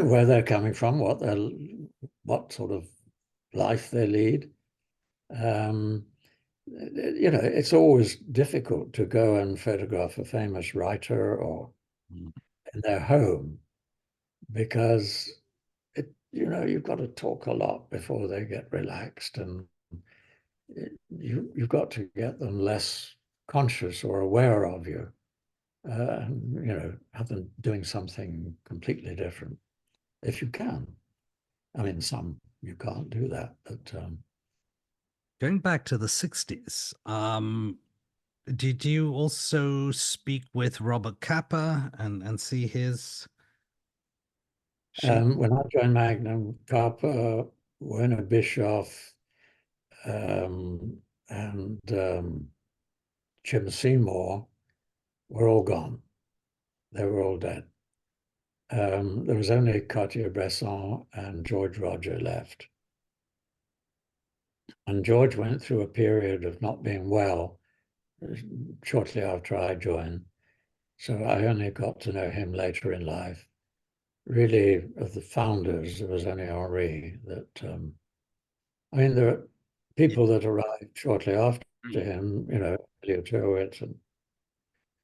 where they're coming from, what sort of life they lead. Um, it's always difficult to go and photograph a famous writer or Mm. in their home because you've got to talk a lot before they get relaxed, and you've got to get them less conscious or aware of you, have them doing something completely different if you can. I mean, some you can't do that, but Going back to the 60s, did you also speak with Robert Capa and see his shoot? when I joined Magnum, Carper, Werner Bischoff, um, and Jim Seymour were all gone. They were all dead. There was only Cartier-Bresson and George Roger left. And George went through a period of not being well shortly after I joined. So I only got to know him later in life. Really, of the founders, there was only Henri that, I mean, there are Yeah. people that arrived shortly after Mm. him, Elliot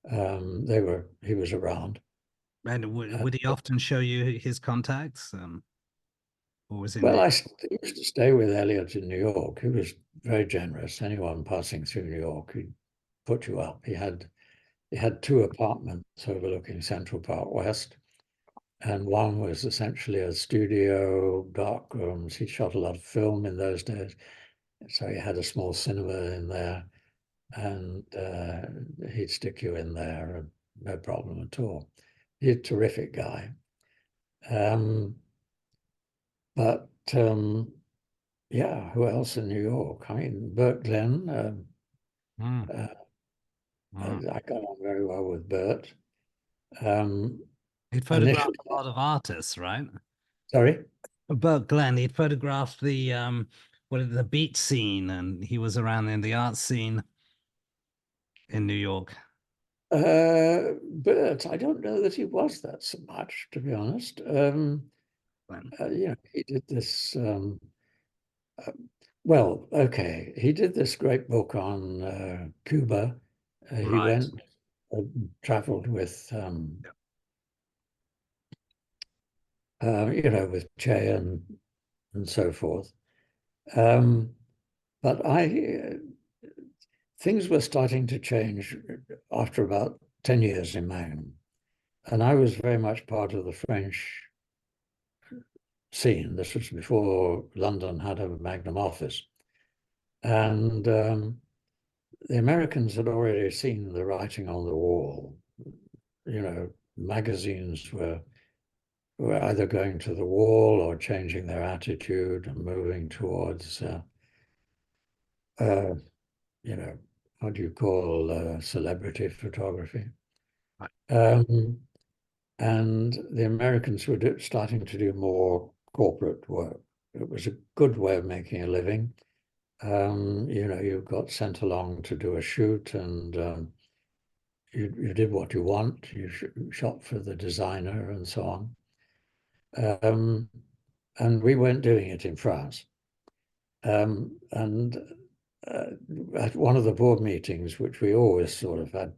and he was around. And Uh, would he often show you his contacts? Or was in well, New I used to stay with Elliot in New York. He was very generous. Anyone passing through New York, he'd put you up. He had two apartments overlooking Central Park West, and one was essentially a studio, dark rooms. He shot a lot of film in those days, so he had a small cinema in there, and he'd stick you in there, and no problem at all. He's a terrific guy. Um, but yeah, who else in New York? I mean, Burt Glenn. Mm, Uh, mm. I got on very well with Burt. Um, He'd photographed initially, a lot of artists, right? sorry. Burt Glenn, he'd photographed the the beat scene, and he was around in the art scene in New York. Bert, I don't know that he was that so much, to be honest. Glenn. He did this. Uh, well, okay, he did this great book on Cuba. He Right. went, uh, traveled with with Che and so forth. But things were starting to change after about 10 years in Magnum. And I was very much part of the French scene. This was before London had a Magnum office. And the Americans had already seen the writing on the wall. Magazines were either going to the wall or changing their attitude and moving towards, what do you call celebrity photography? Right. And the Americans were starting to do more corporate work. It was a good way of making a living. You got sent along to do a shoot, and you did what you want. You shot for the designer and so on. And we weren't doing it in France. And at one of the board meetings, which we always sort of had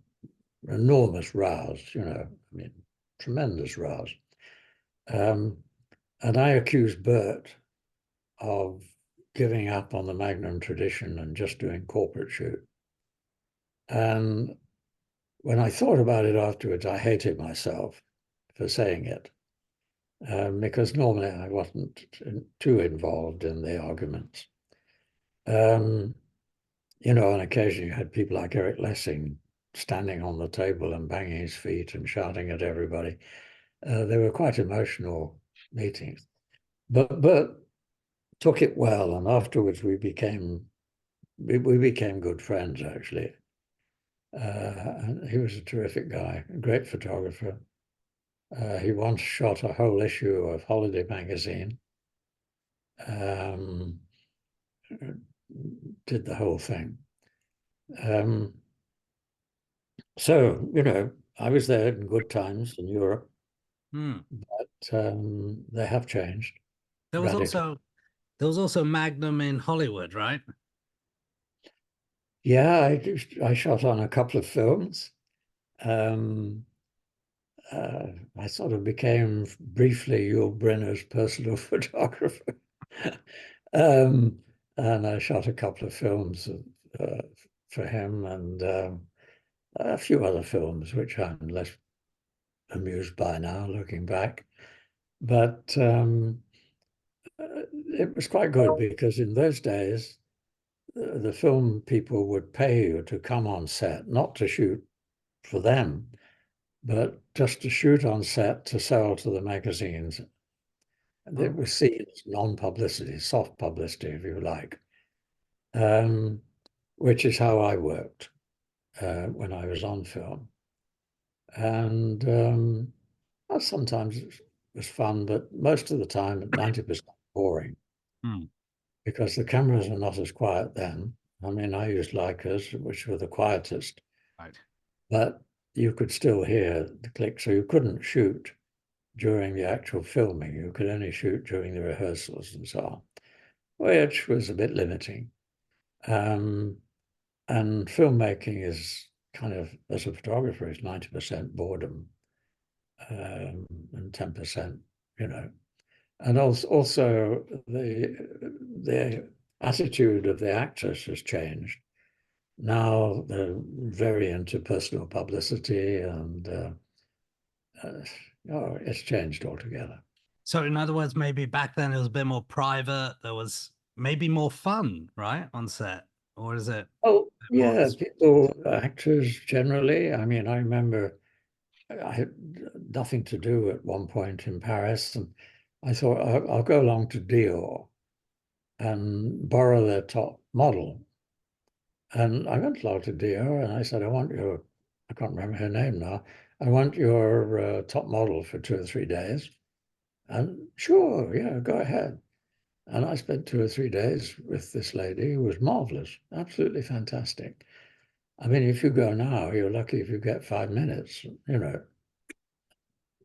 enormous rows, tremendous rows. And I accused Bert of giving up on the Magnum tradition and just doing corporate shoot. And when I thought about it afterwards, I hated myself for saying it, because normally I wasn't too involved in the arguments. On occasion you had people like Eric Lessing standing on the table and banging his feet and shouting at everybody. They were quite emotional meetings, but took it well, and afterwards we became good friends, actually. And he was a terrific guy, a great photographer. He once shot a whole issue of Holiday magazine. Did the whole thing. So, I was there in good times in Europe, but they have changed There was radically. also Magnum in Hollywood, right? Yeah, I shot on a couple of films. I sort of became briefly Yul Brynner's personal photographer. And I shot a couple of films for him, and a few other films, which I'm less amused by now, looking back. But it was quite good, because in those days, the film people would pay you to come on set, not to shoot for them, but just to shoot on set to sell to the magazines. And it was seen as non-publicity, soft publicity, if you like, which is how I worked when I was on film. And sometimes it was fun, but most of the time, 90% boring, because the cameras are not as quiet then. I mean, I used Leicas, which were the quietest, Right. but you could still hear the click, so you couldn't shoot during the actual filming. You could only shoot during the rehearsals and so on, which was a bit limiting. And filmmaking is kind of, as a photographer, is 90% boredom, and 10%, And also the attitude of the actors has changed. Now they're very into personal publicity, and it's changed altogether. So in other words, maybe back then it was a bit more private. There was maybe more fun, right, on set, or is it Oh, more? yeah, actors generally. I mean, I remember I had nothing to do at one point in Paris, and I thought I'll go along to Dior and borrow their top model. And I went along to Dior and I said, I can't remember her name now, I want your top model for 2 or 3 days. And sure, yeah, go ahead. And I spent 2 or 3 days with this lady who was marvelous, absolutely fantastic. I mean, if you go now, you're lucky if you get 5 minutes.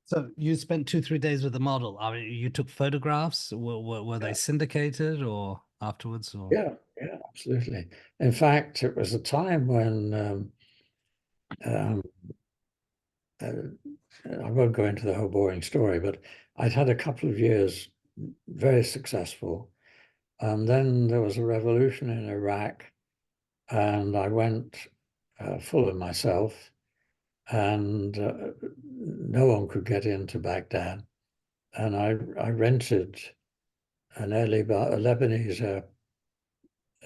So you spent 2, 3 days with the model. I mean, you took photographs. Were they Yeah, syndicated or afterwards? Or yeah, absolutely. In fact, it was a time when um, I won't go into the whole boring story, but I'd had a couple of years very successful. And then there was a revolution in Iraq, and I went full of myself, and no one could get into Baghdad. And I rented an Lebanese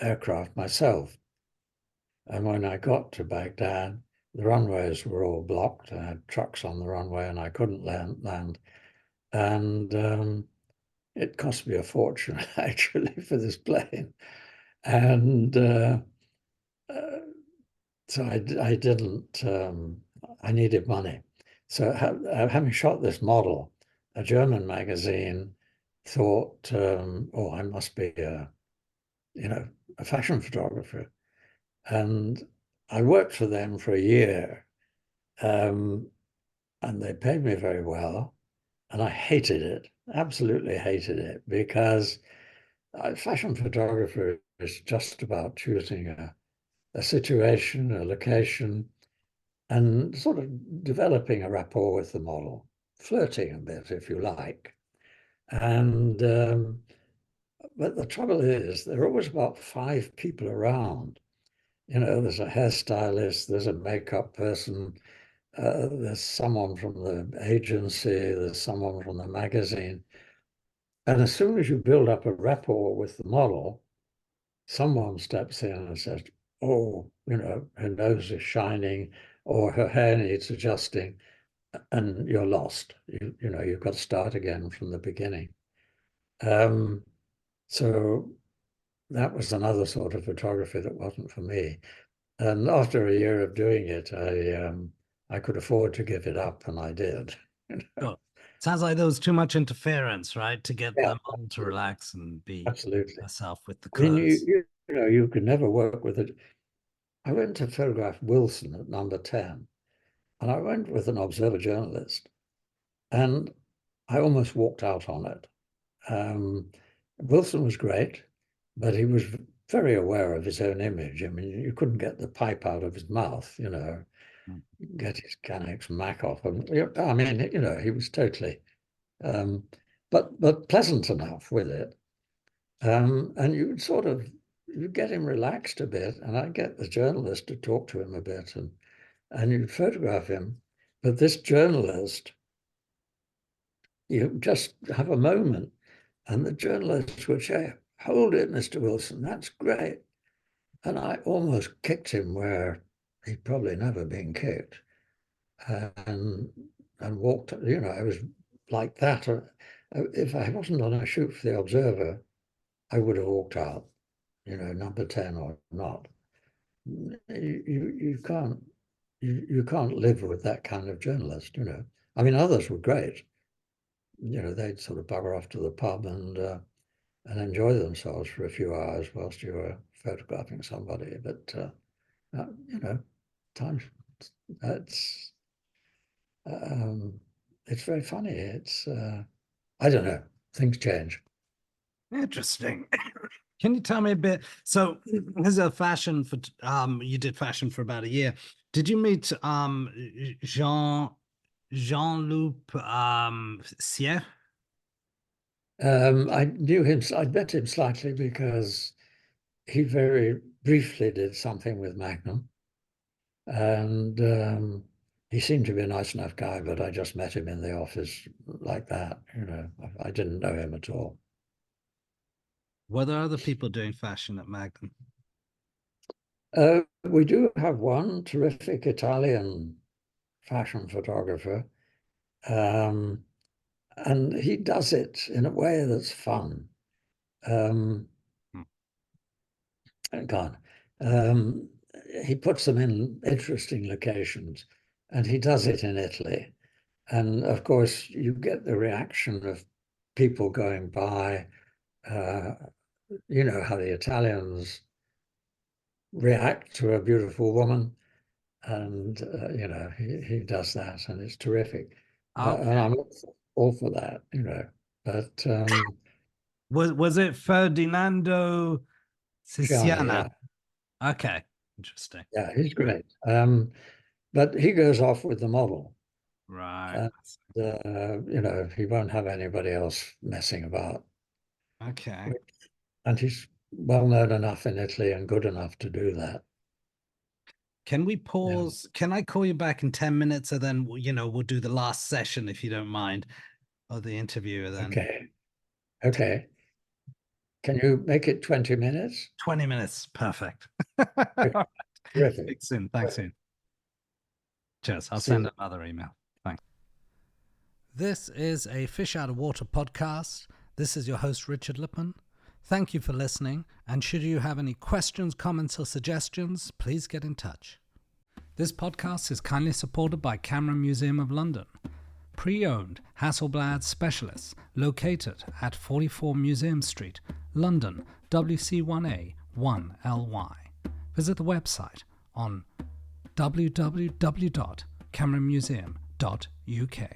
aircraft myself. And when I got to Baghdad, the runways were all blocked. I had trucks on the runway, and I couldn't land. And it cost me a fortune, actually, for this plane. And so I didn't, I needed money. So having shot this model, a German magazine thought, oh, I must be a fashion photographer. And I worked for them for a year, and they paid me very well. And I hated it, absolutely hated it, because fashion photographer is just about choosing a situation, a location, and sort of developing a rapport with the model, flirting a bit, if you like. And but the trouble is, there are always about 5 people around. There's a hairstylist, there's a makeup person, there's someone from the agency, there's someone from the magazine. And as soon as you build up a rapport with the model, someone steps in and says, oh, her nose is shining, or her hair needs adjusting, and you're lost. You've got to start again from the beginning. So that was another sort of photography that wasn't for me. And after a year of doing it, I could afford to give it up, and I did. Sure. Sounds like there was too much interference, right? To get Yeah, them all to relax and be absolutely. herself with the I mean, clothes. you could never work with it. I went to photograph Wilson at number 10, and I went with an observer journalist, and I almost walked out on it. Wilson was great, but he was very aware of his own image. I mean, you couldn't get the pipe out of his mouth, get his Canex Mac off him. I mean, he was totally, but pleasant enough with it. And you get him relaxed a bit, and I get the journalist to talk to him a bit, and you'd photograph him. But this journalist, you just have a moment, and the journalist would say, hold it, Mr. Wilson, that's great. And I almost kicked him where he'd probably never been kicked, and walked, I was like that. If I wasn't on a shoot for the Observer, I would have walked out, number 10 or not. You can't live with that kind of journalist, I mean, others were great. They'd sort of bugger off to the pub and enjoy themselves for a few hours whilst you were photographing somebody. But times it's very funny. It's I don't know. Things change. Interesting. Can you tell me a bit? So, as a fashion for you did fashion for about a year. Did you meet Jean-Luc Sier? I knew him. I met him slightly because he very briefly did something with Magnum, and he seemed to be a nice enough guy. But I just met him in the office like that. I didn't know him at all. Were there other people doing fashion at Magnum? We do have one terrific Italian fashion photographer, and he does it in a way that's fun. God, he puts them in interesting locations, and he does it in Italy. And of course, you get the reaction of people going by. You know how the Italians react to a beautiful woman, and he does that, and it's terrific. Okay. And I'm all for that, But was it Ferdinando Gianni, Siciana? yeah, Okay, interesting. yeah, he's great. But he goes off with the model. Right. He won't have anybody else messing about. Okay. And he's well known enough in Italy and good enough to do that. Can we pause? Can I call you back in 10 minutes and then, we'll do the last session if you don't mind, of the interview then. Okay. Can you make it 20 minutes? 20 minutes. Perfect. Terrific. Speak soon. Thanks soon. Cheers. I'll See send you. another email. Thanks. This is a Fish Out of Water podcast. This is your host, Richard Lippman. Thank you for listening, and should you have any questions, comments, or suggestions, please get in touch. This podcast is kindly supported by Camera Museum of London, pre-owned Hasselblad specialists located at 44 Museum Street, London, WC1A 1LY. Visit the website on www.cameramuseum.uk.